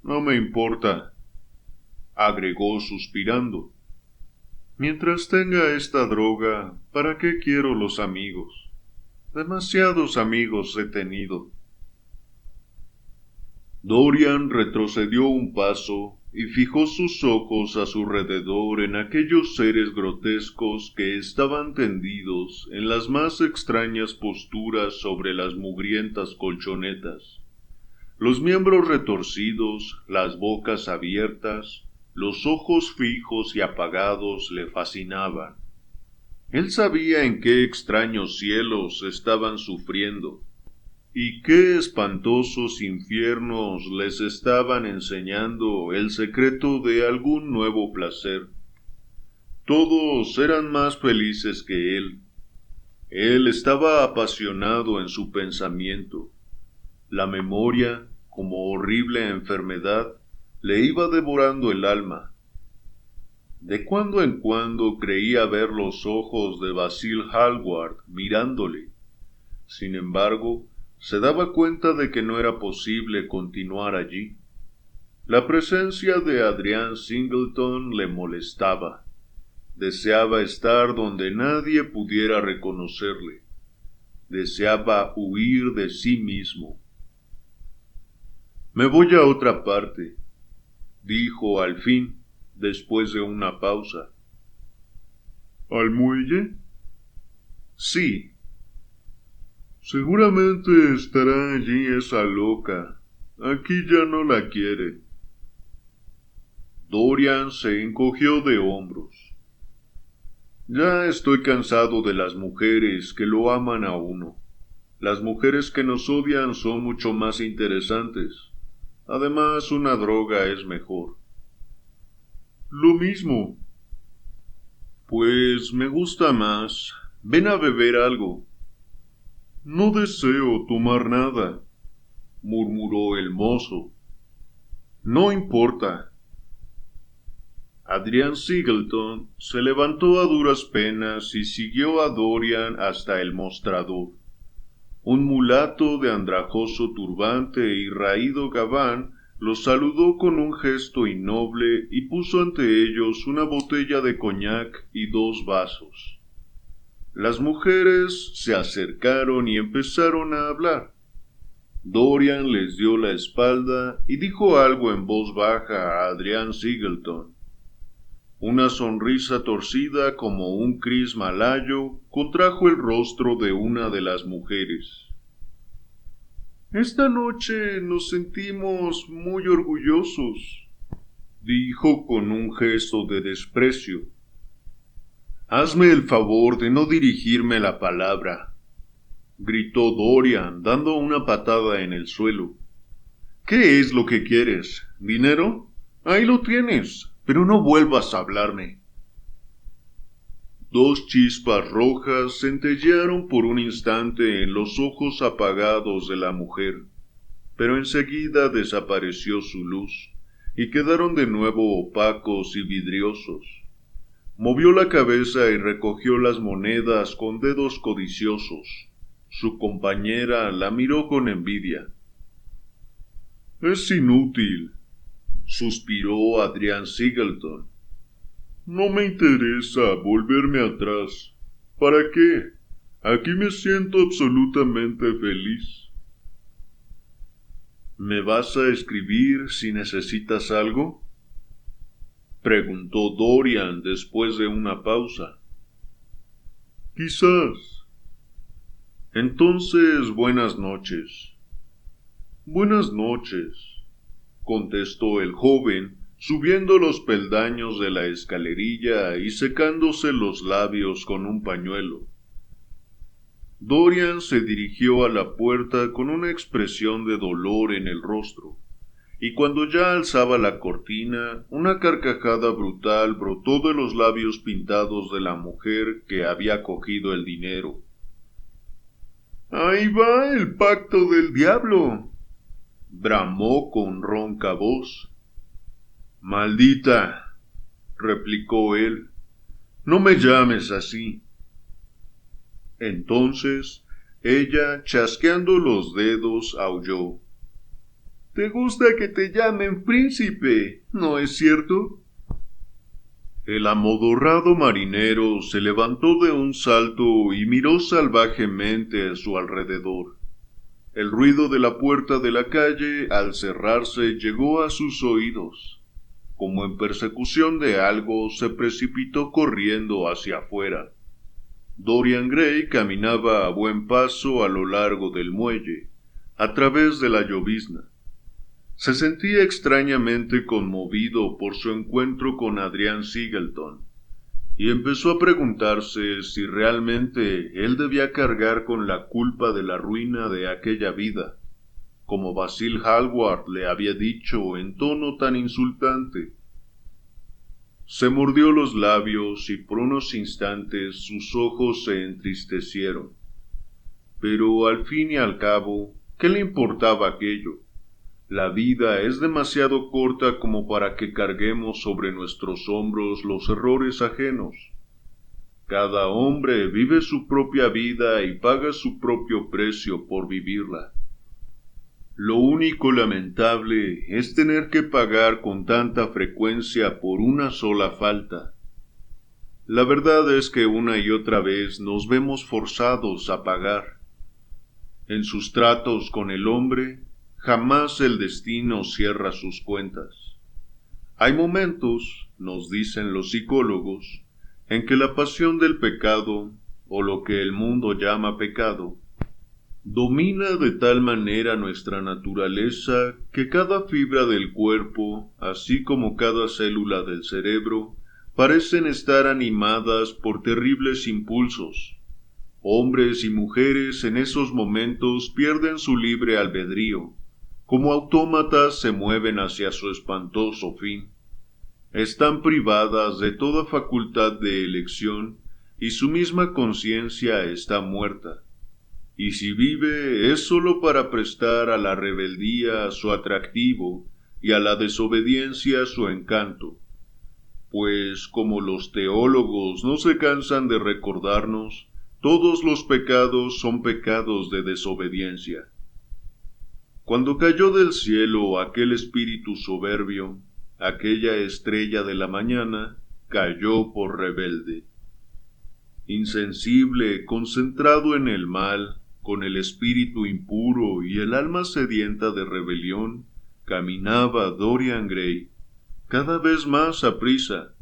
No me importa», agregó suspirando. «Mientras tenga esta droga, ¿para qué quiero los amigos? Demasiados amigos he tenido». Dorian retrocedió un paso y fijó sus ojos a su alrededor en aquellos seres grotescos que estaban tendidos en las más extrañas posturas sobre las mugrientas colchonetas. Los miembros retorcidos, las bocas abiertas, los ojos fijos y apagados le fascinaban. Él sabía en qué extraños cielos estaban sufriendo, y qué espantosos infiernos les estaban enseñando el secreto de algún nuevo placer. Todos eran más felices que él. Él estaba apasionado en su pensamiento. La memoria, como horrible enfermedad, le iba devorando el alma. De cuando en cuando creía ver los ojos de Basil Hallward mirándole. Sin embargo, se daba cuenta de que no era posible continuar allí. La presencia de Adrián Singleton le molestaba. Deseaba estar donde nadie pudiera reconocerle. Deseaba huir de sí mismo. «Me voy a otra parte», dijo al fin, después de una pausa. «¿Al muelle?» «Sí». «Seguramente estará allí esa loca. Aquí ya no la quiere». Dorian se encogió de hombros. «Ya estoy cansado de las mujeres que lo aman a uno. Las mujeres que nos odian son mucho más interesantes. Además, una droga es mejor». «Lo mismo». «Pues me gusta más. Ven a beber algo». «No deseo tomar nada», murmuró el mozo. «No importa». Adrián Singleton se levantó a duras penas y siguió a Dorian hasta el mostrador. Un mulato de andrajoso turbante y raído gabán los saludó con un gesto innoble y puso ante ellos una botella de coñac y 2 vasos. Las mujeres se acercaron y empezaron a hablar. Dorian les dio la espalda y dijo algo en voz baja a Adrián Singleton. Una sonrisa torcida como un cris malayo contrajo el rostro de una de las mujeres. Esta noche nos sentimos muy orgullosos, dijo con un gesto de desprecio. Hazme el favor de no dirigirme la palabra, gritó Dorian dando una patada en el suelo. ¿Qué es lo que quieres? ¿Dinero? Ahí lo tienes, pero no vuelvas a hablarme. Dos chispas rojas centellearon por un instante en los ojos apagados de la mujer, pero enseguida desapareció su luz y quedaron de nuevo opacos y vidriosos. Movió la cabeza y recogió las monedas con dedos codiciosos. Su compañera la miró con envidia. Es inútil, suspiró Adrián Singleton. No me interesa volverme atrás. ¿Para qué? Aquí me siento absolutamente feliz. ¿Me vas a escribir si necesitas algo? Preguntó Dorian después de una pausa. Quizás. Entonces, buenas noches. Buenas noches, contestó el joven, subiendo los peldaños de la escalerilla y secándose los labios con un pañuelo. Dorian se dirigió a la puerta con una expresión de dolor en el rostro, y cuando ya alzaba la cortina, una carcajada brutal brotó de los labios pintados de la mujer que había cogido el dinero. ¡Ahí va el pacto del diablo!, bramó con ronca voz. Maldita, replicó él, no me llames así. Entonces ella, chasqueando los dedos, aulló. ¿Te gusta que te llamen príncipe, no es cierto? El amodorrado marinero se levantó de un salto y miró salvajemente a su alrededor. El ruido de la puerta de la calle, al cerrarse, llegó a sus oídos. Como en persecución de algo, se precipitó corriendo hacia afuera. Dorian Gray caminaba a buen paso a lo largo del muelle, a través de la llovizna. Se sentía extrañamente conmovido por su encuentro con Adrián Singleton, y empezó a preguntarse si realmente él debía cargar con la culpa de la ruina de aquella vida, como Basil Hallward le había dicho en tono tan insultante. Se mordió los labios y por unos instantes sus ojos se entristecieron. Pero al fin y al cabo, ¿qué le importaba aquello? La vida es demasiado corta como para que carguemos sobre nuestros hombros los errores ajenos. Cada hombre vive su propia vida y paga su propio precio por vivirla. Lo único lamentable es tener que pagar con tanta frecuencia por una sola falta. La verdad es que una y otra vez nos vemos forzados a pagar. En sus tratos con el hombre, jamás el destino cierra sus cuentas. Hay momentos, nos dicen los psicólogos, en que la pasión del pecado, o lo que el mundo llama pecado, domina de tal manera nuestra naturaleza que cada fibra del cuerpo, así como cada célula del cerebro, parecen estar animadas por terribles impulsos. Hombres y mujeres en esos momentos pierden su libre albedrío. Como autómatas se mueven hacia su espantoso fin. Están privadas de toda facultad de elección y su misma conciencia está muerta. Y si vive es sólo para prestar a la rebeldía su atractivo y a la desobediencia su encanto. Pues, como los teólogos no se cansan de recordarnos, todos los pecados son pecados de desobediencia. Cuando cayó del cielo aquel espíritu soberbio, aquella estrella de la mañana, cayó por rebelde. Insensible, concentrado en el mal, con el espíritu impuro y el alma sedienta de rebelión, caminaba Dorian Gray, cada vez más aprisa,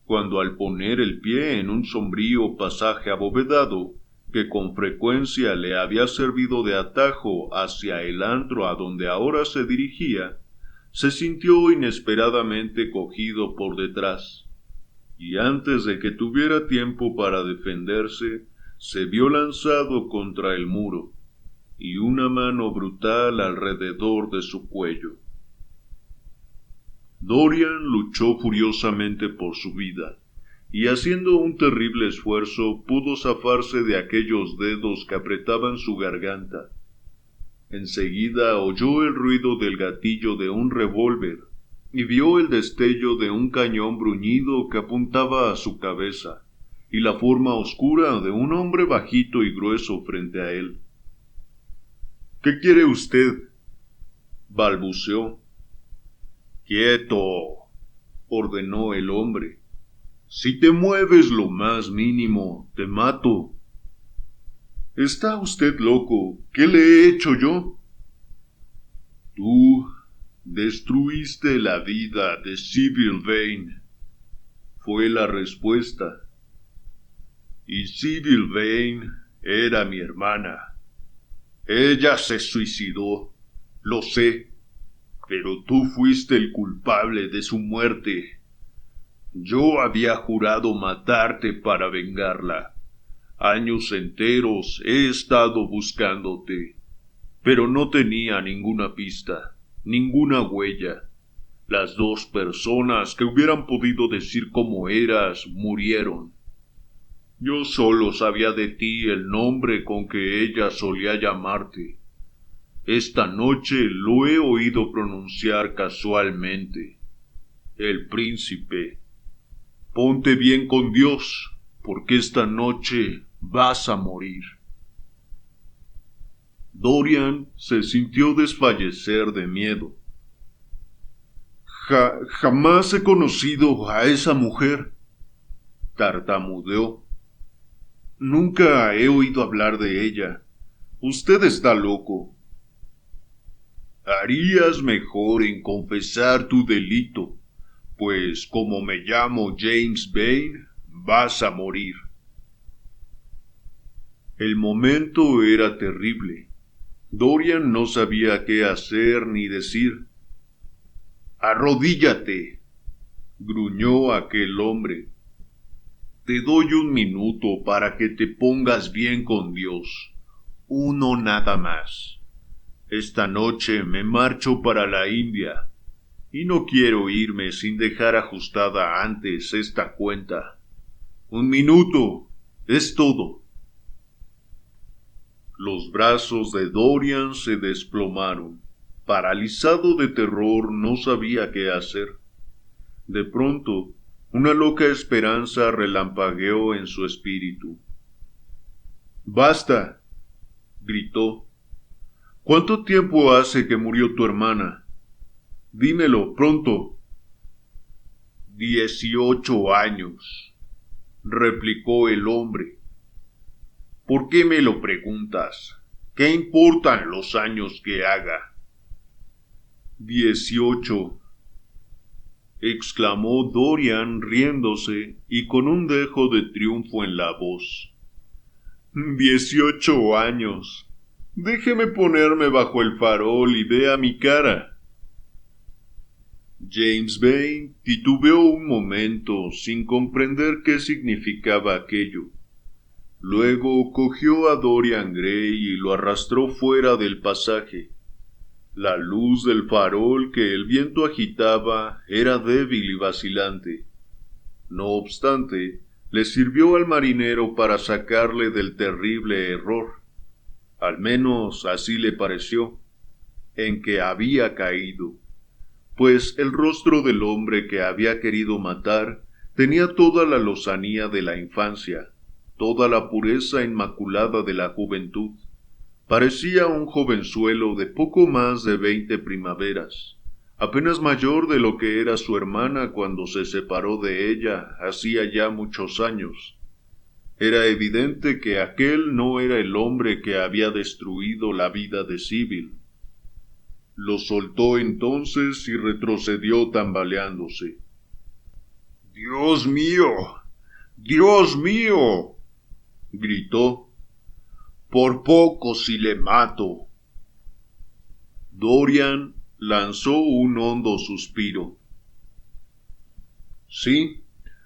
cuando al poner el pie en un sombrío pasaje abovedado, que con frecuencia le había servido de atajo hacia el antro a donde ahora se dirigía, se sintió inesperadamente cogido por detrás, y antes de que tuviera tiempo para defenderse, se vio lanzado contra el muro, y una mano brutal alrededor de su cuello. Dorian luchó furiosamente por su vida, y haciendo un terrible esfuerzo pudo zafarse de aquellos dedos que apretaban su garganta. Enseguida oyó el ruido del gatillo de un revólver y vio el destello de un cañón bruñido que apuntaba a su cabeza, y la forma oscura de un hombre bajito y grueso frente a él. —¿Qué quiere usted? —balbuceó. —¡Quieto! —ordenó el hombre. Si te mueves lo más mínimo, te mato. —¿Está usted loco? ¿Qué le he hecho yo? Tú destruiste la vida de Sybil Vane, fue la respuesta. Y Sybil Vane era mi hermana. Ella se suicidó, lo sé, pero tú fuiste el culpable de su muerte. Yo había jurado matarte para vengarla. Años enteros he estado buscándote, pero no tenía ninguna pista, ninguna huella. Las dos personas que hubieran podido decir cómo eras murieron. Yo solo sabía de ti el nombre con que ella solía llamarte. Esta noche lo he oído pronunciar casualmente. El príncipe. Ponte bien con Dios, porque esta noche vas a morir. Dorian se sintió desfallecer de miedo. Jamás he conocido a esa mujer, tartamudeó. Nunca he oído hablar de ella. Usted está loco. Harías mejor en confesar tu delito, pues como me llamo James Vane, vas a morir. El momento era terrible. Dorian no sabía qué hacer ni decir. —Arrodíllate —gruñó aquel hombre—. Te doy 1 minuto para que te pongas bien con Dios. 1 nada más. Esta noche me marcho para la India, y no quiero irme sin dejar ajustada antes esta cuenta. 1 minuto, es todo. Los brazos de Dorian se desplomaron. Paralizado de terror, no sabía qué hacer. De pronto, una loca esperanza relampagueó en su espíritu. —¡Basta! —gritó. ¿Cuánto tiempo hace que murió tu hermana? Dímelo, pronto. 18 años, replicó el hombre. ¿Por qué me lo preguntas? ¿Qué importan los años que haga? 18, exclamó Dorian riéndose y con un dejo de triunfo en la voz. 18 años. Déjeme ponerme bajo el farol y vea mi cara. James Vane titubeó un momento sin comprender qué significaba aquello. Luego cogió a Dorian Gray y lo arrastró fuera del pasaje. La luz del farol que el viento agitaba era débil y vacilante. No obstante, le sirvió al marinero para sacarle del terrible error. Al menos así le pareció, en que había caído, pues el rostro del hombre que había querido matar tenía toda la lozanía de la infancia, toda la pureza inmaculada de la juventud. Parecía un jovenzuelo de poco más de 20 primaveras, apenas mayor de lo que era su hermana cuando se separó de ella hacía ya muchos años. Era evidente que aquel no era el hombre que había destruido la vida de Sybil. Lo soltó entonces y retrocedió tambaleándose. ¡Dios mío! ¡Dios mío!, gritó. Por poco si le mato. Dorian lanzó un hondo suspiro. Sí,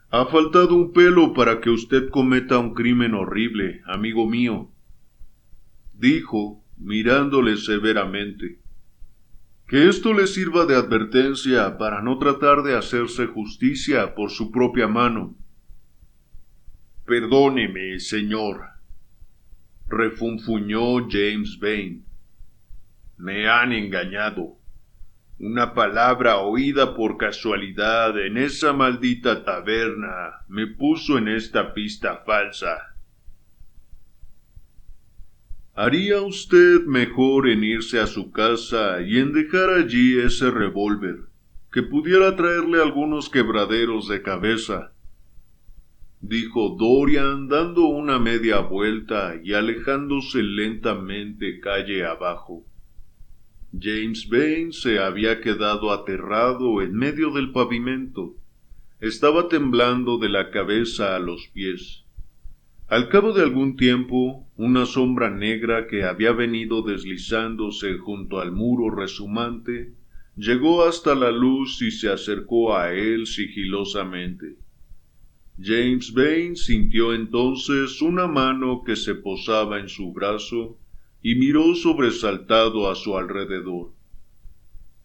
ha faltado un pelo para que usted cometa un crimen horrible, amigo mío, dijo, mirándole severamente. Que esto le sirva de advertencia para no tratar de hacerse justicia por su propia mano. Perdóneme, señor, refunfuñó James Vane. Me han engañado. Una palabra oída por casualidad en esa maldita taberna me puso en esta pista falsa. Haría usted mejor en irse a su casa y en dejar allí ese revólver, que pudiera traerle algunos quebraderos de cabeza, dijo Dorian dando una media vuelta y alejándose lentamente calle abajo. James Vane se había quedado aterrado en medio del pavimento. Estaba temblando de la cabeza a los pies. Al cabo de algún tiempo, una sombra negra que había venido deslizándose junto al muro rezumante, llegó hasta la luz y se acercó a él sigilosamente. James Vane sintió entonces una mano que se posaba en su brazo y miró sobresaltado a su alrededor.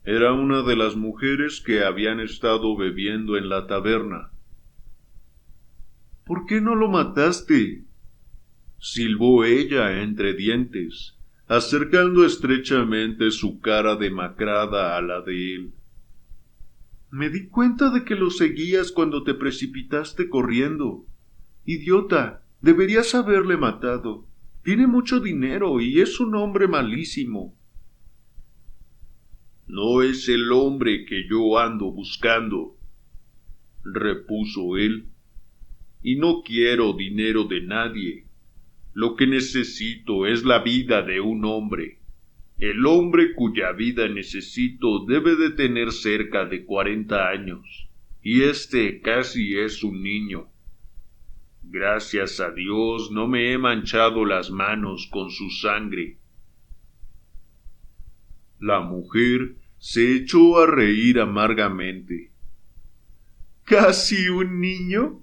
Era una de las mujeres que habían estado bebiendo en la taberna. ¿Por qué no lo mataste?, silbó ella entre dientes, acercando estrechamente su cara demacrada a la de él. Me di cuenta de que lo seguías cuando te precipitaste corriendo. Idiota, deberías haberle matado. Tiene mucho dinero y es un hombre malísimo. No es el hombre que yo ando buscando, repuso él, y no quiero dinero de nadie. Lo que necesito es la vida de un hombre. El hombre cuya vida necesito debe de tener cerca de 40 años, y este casi es un niño. Gracias a Dios no me he manchado las manos con su sangre. La mujer se echó a reír amargamente. ¿Casi un niño?,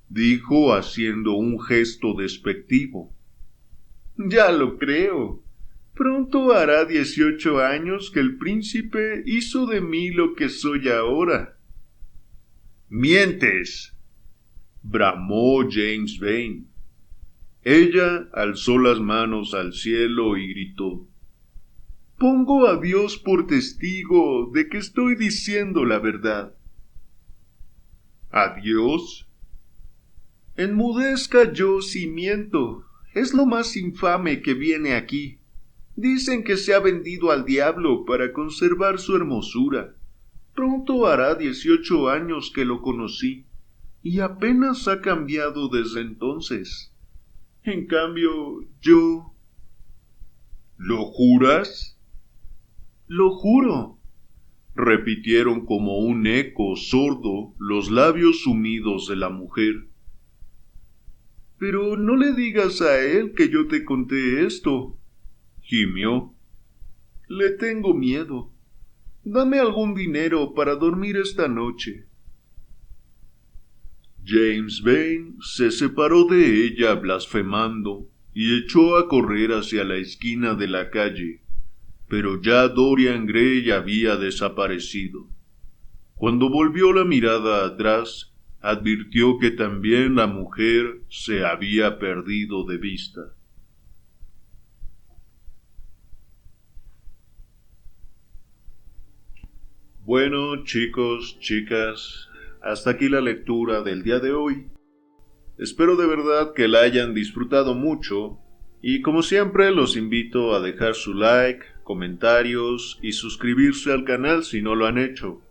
dijo haciendo un gesto despectivo. Ya lo creo. Pronto hará 18 años que el príncipe hizo de mí lo que soy ahora. ¡Mientes!, bramó James Vane. Ella alzó las manos al cielo y gritó. Pongo a Dios por testigo de que estoy diciendo la verdad. ¿A Dios? Enmudezca yo si miento. Es lo más infame que viene aquí. Dicen que se ha vendido al diablo para conservar su hermosura. Pronto hará 18 años que lo conocí, y apenas ha cambiado desde entonces. En cambio, yo... ¿Lo juras? Lo juro, repitieron como un eco sordo los labios sumidos de la mujer. Pero no le digas a él que yo te conté esto, gimió. Le tengo miedo. Dame algún dinero para dormir esta noche. James Vane se separó de ella blasfemando y echó a correr hacia la esquina de la calle, pero ya Dorian Gray había desaparecido. Cuando volvió la mirada atrás, advirtió que también la mujer se había perdido de vista. Bueno, chicos, chicas, hasta aquí la lectura del día de hoy. Espero de verdad que la hayan disfrutado mucho y como siempre los invito a dejar su like, comentarios y suscribirse al canal si no lo han hecho.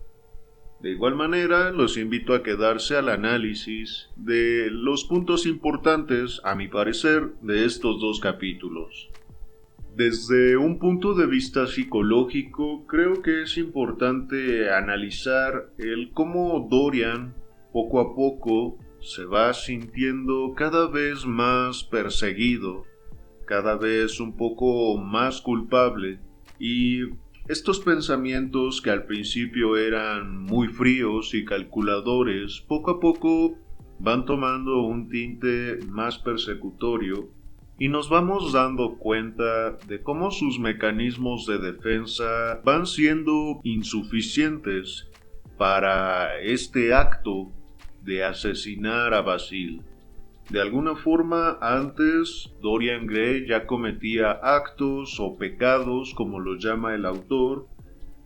De igual manera, los invito a quedarse al análisis de los puntos importantes, a mi parecer, de estos dos capítulos. Desde un punto de vista psicológico, creo que es importante analizar el cómo Dorian Poco a poco se va sintiendo cada vez más perseguido, cada vez un poco más culpable, y estos pensamientos que al principio eran muy fríos y calculadores, poco a poco van tomando un tinte más persecutorio y nos vamos dando cuenta de cómo sus mecanismos de defensa van siendo insuficientes para este acto de asesinar a Basil. De alguna forma, antes Dorian Gray ya cometía actos o pecados, como los llama el autor,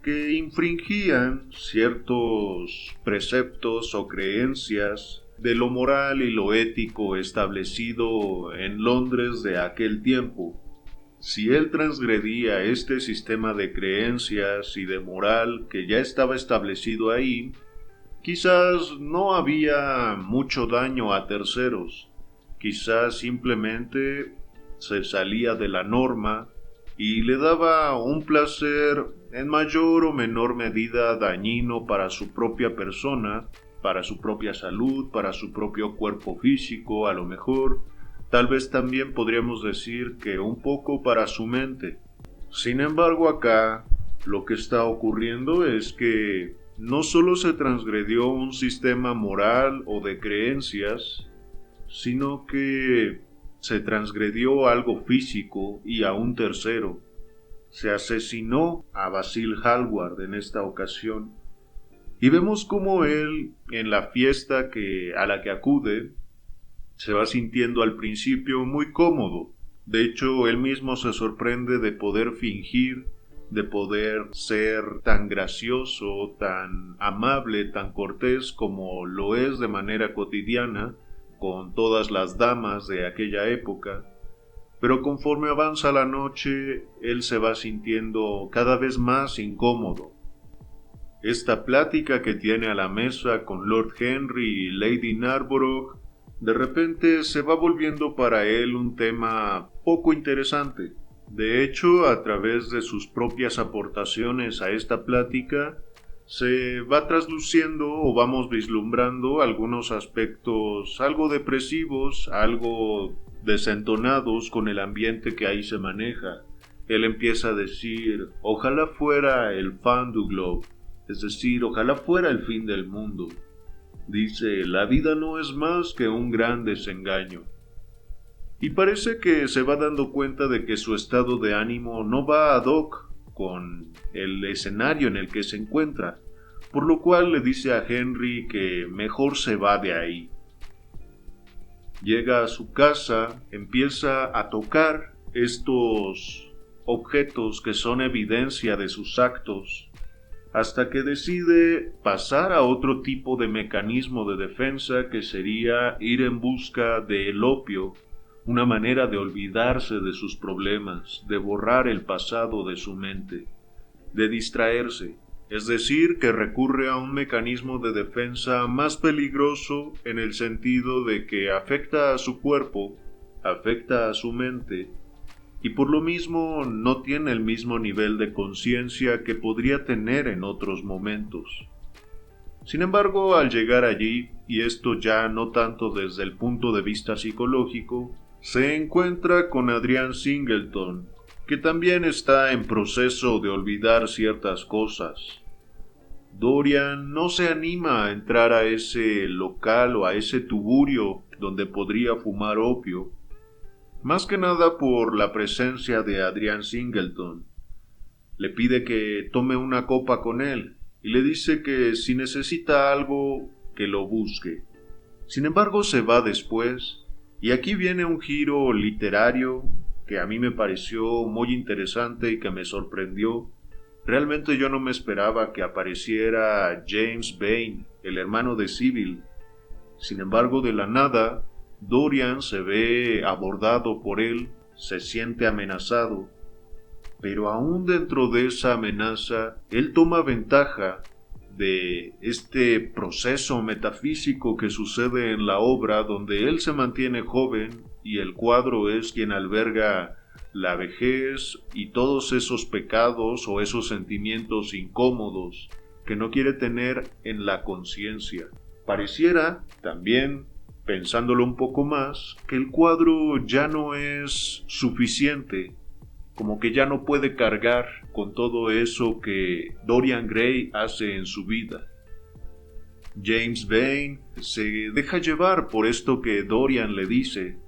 que infringían ciertos preceptos o creencias de lo moral y lo ético establecido en Londres de aquel tiempo. Si él transgredía este sistema de creencias y de moral que ya estaba establecido ahí, quizás no había mucho daño a terceros. Quizás simplemente se salía de la norma y le daba un placer en mayor o menor medida dañino para su propia persona, para su propia salud, para su propio cuerpo físico, a lo mejor. Tal vez también podríamos decir que un poco para su mente. Sin embargo, acá lo que está ocurriendo es que no solo se transgredió un sistema moral o de creencias, sino que se transgredió algo físico y a un tercero. Se asesinó a Basil Hallward en esta ocasión. Y vemos cómo él, en la fiesta a la que acude, se va sintiendo al principio muy cómodo. De hecho, él mismo se sorprende de poder fingir, de poder ser tan gracioso, tan amable, tan cortés como lo es de manera cotidiana con todas las damas de aquella época. Pero conforme avanza la noche, él se va sintiendo cada vez más incómodo. Esta plática que tiene a la mesa con Lord Henry y Lady Narborough, de repente se va volviendo para él un tema poco interesante. De hecho, a través de sus propias aportaciones a esta plática, se va trasluciendo o vamos vislumbrando algunos aspectos algo depresivos, algo desentonados con el ambiente que ahí se maneja. Él empieza a decir, ojalá fuera el fin du globe, es decir, ojalá fuera el fin del mundo. Dice, la vida no es más que un gran desengaño. Y parece que se va dando cuenta de que su estado de ánimo no va ad hoc con el escenario en el que se encuentra, por lo cual le dice a Henry que mejor se va de ahí. Llega a su casa, empieza a tocar estos objetos que son evidencia de sus actos, hasta que decide pasar a otro tipo de mecanismo de defensa que sería ir en busca del opio, una manera de olvidarse de sus problemas, de borrar el pasado de su mente, de distraerse, es decir, que recurre a un mecanismo de defensa más peligroso en el sentido de que afecta a su cuerpo, afecta a su mente, y por lo mismo no tiene el mismo nivel de conciencia que podría tener en otros momentos. Sin embargo, al llegar allí, y esto ya no tanto desde el punto de vista psicológico, se encuentra con Adrian Singleton, que también está en proceso de olvidar ciertas cosas. Dorian no se anima a entrar a ese local o a ese tugurio donde podría fumar opio, más que nada por la presencia de Adrian Singleton. Le pide que tome una copa con él y le dice que si necesita algo, que lo busque. Sin embargo, se va después, y aquí viene un giro literario que a mí me pareció muy interesante y que me sorprendió. Realmente yo no me esperaba que apareciera James Vane, el hermano de Sybil. Sin embargo, de la nada, Dorian se ve abordado por él, se siente amenazado, pero aún dentro de esa amenaza, él toma ventaja de este proceso metafísico que sucede en la obra donde él se mantiene joven y el cuadro es quien alberga la vejez y todos esos pecados o esos sentimientos incómodos que no quiere tener en la conciencia. Pareciera, también, pensándolo un poco más, que el cuadro ya no es suficiente, como que ya no puede cargar con todo eso que Dorian Gray hace en su vida. James Vane se deja llevar por esto que Dorian le dice.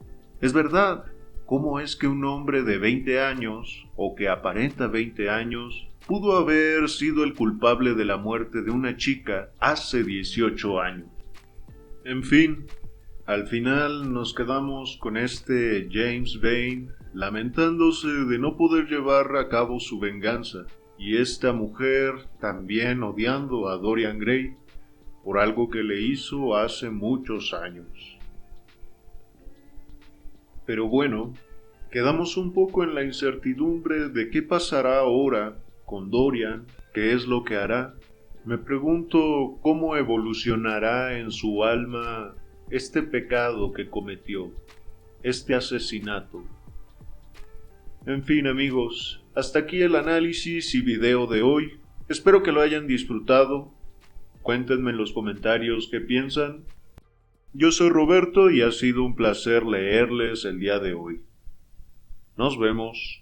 Es verdad, ¿cómo es que un hombre de 20 años, o que aparenta 20 años, pudo haber sido el culpable de la muerte de una chica hace 18 años? En fin, al final nos quedamos con este James Vane lamentándose de no poder llevar a cabo su venganza, y esta mujer también odiando a Dorian Gray por algo que le hizo hace muchos años. Pero bueno, quedamos un poco en la incertidumbre de qué pasará ahora con Dorian, qué es lo que hará. Me pregunto cómo evolucionará en su alma este pecado que cometió, este asesinato. En fin, amigos, hasta aquí el análisis y video de hoy. Espero que lo hayan disfrutado. Cuéntenme en los comentarios qué piensan. Yo soy Roberto y ha sido un placer leerles el día de hoy. Nos vemos.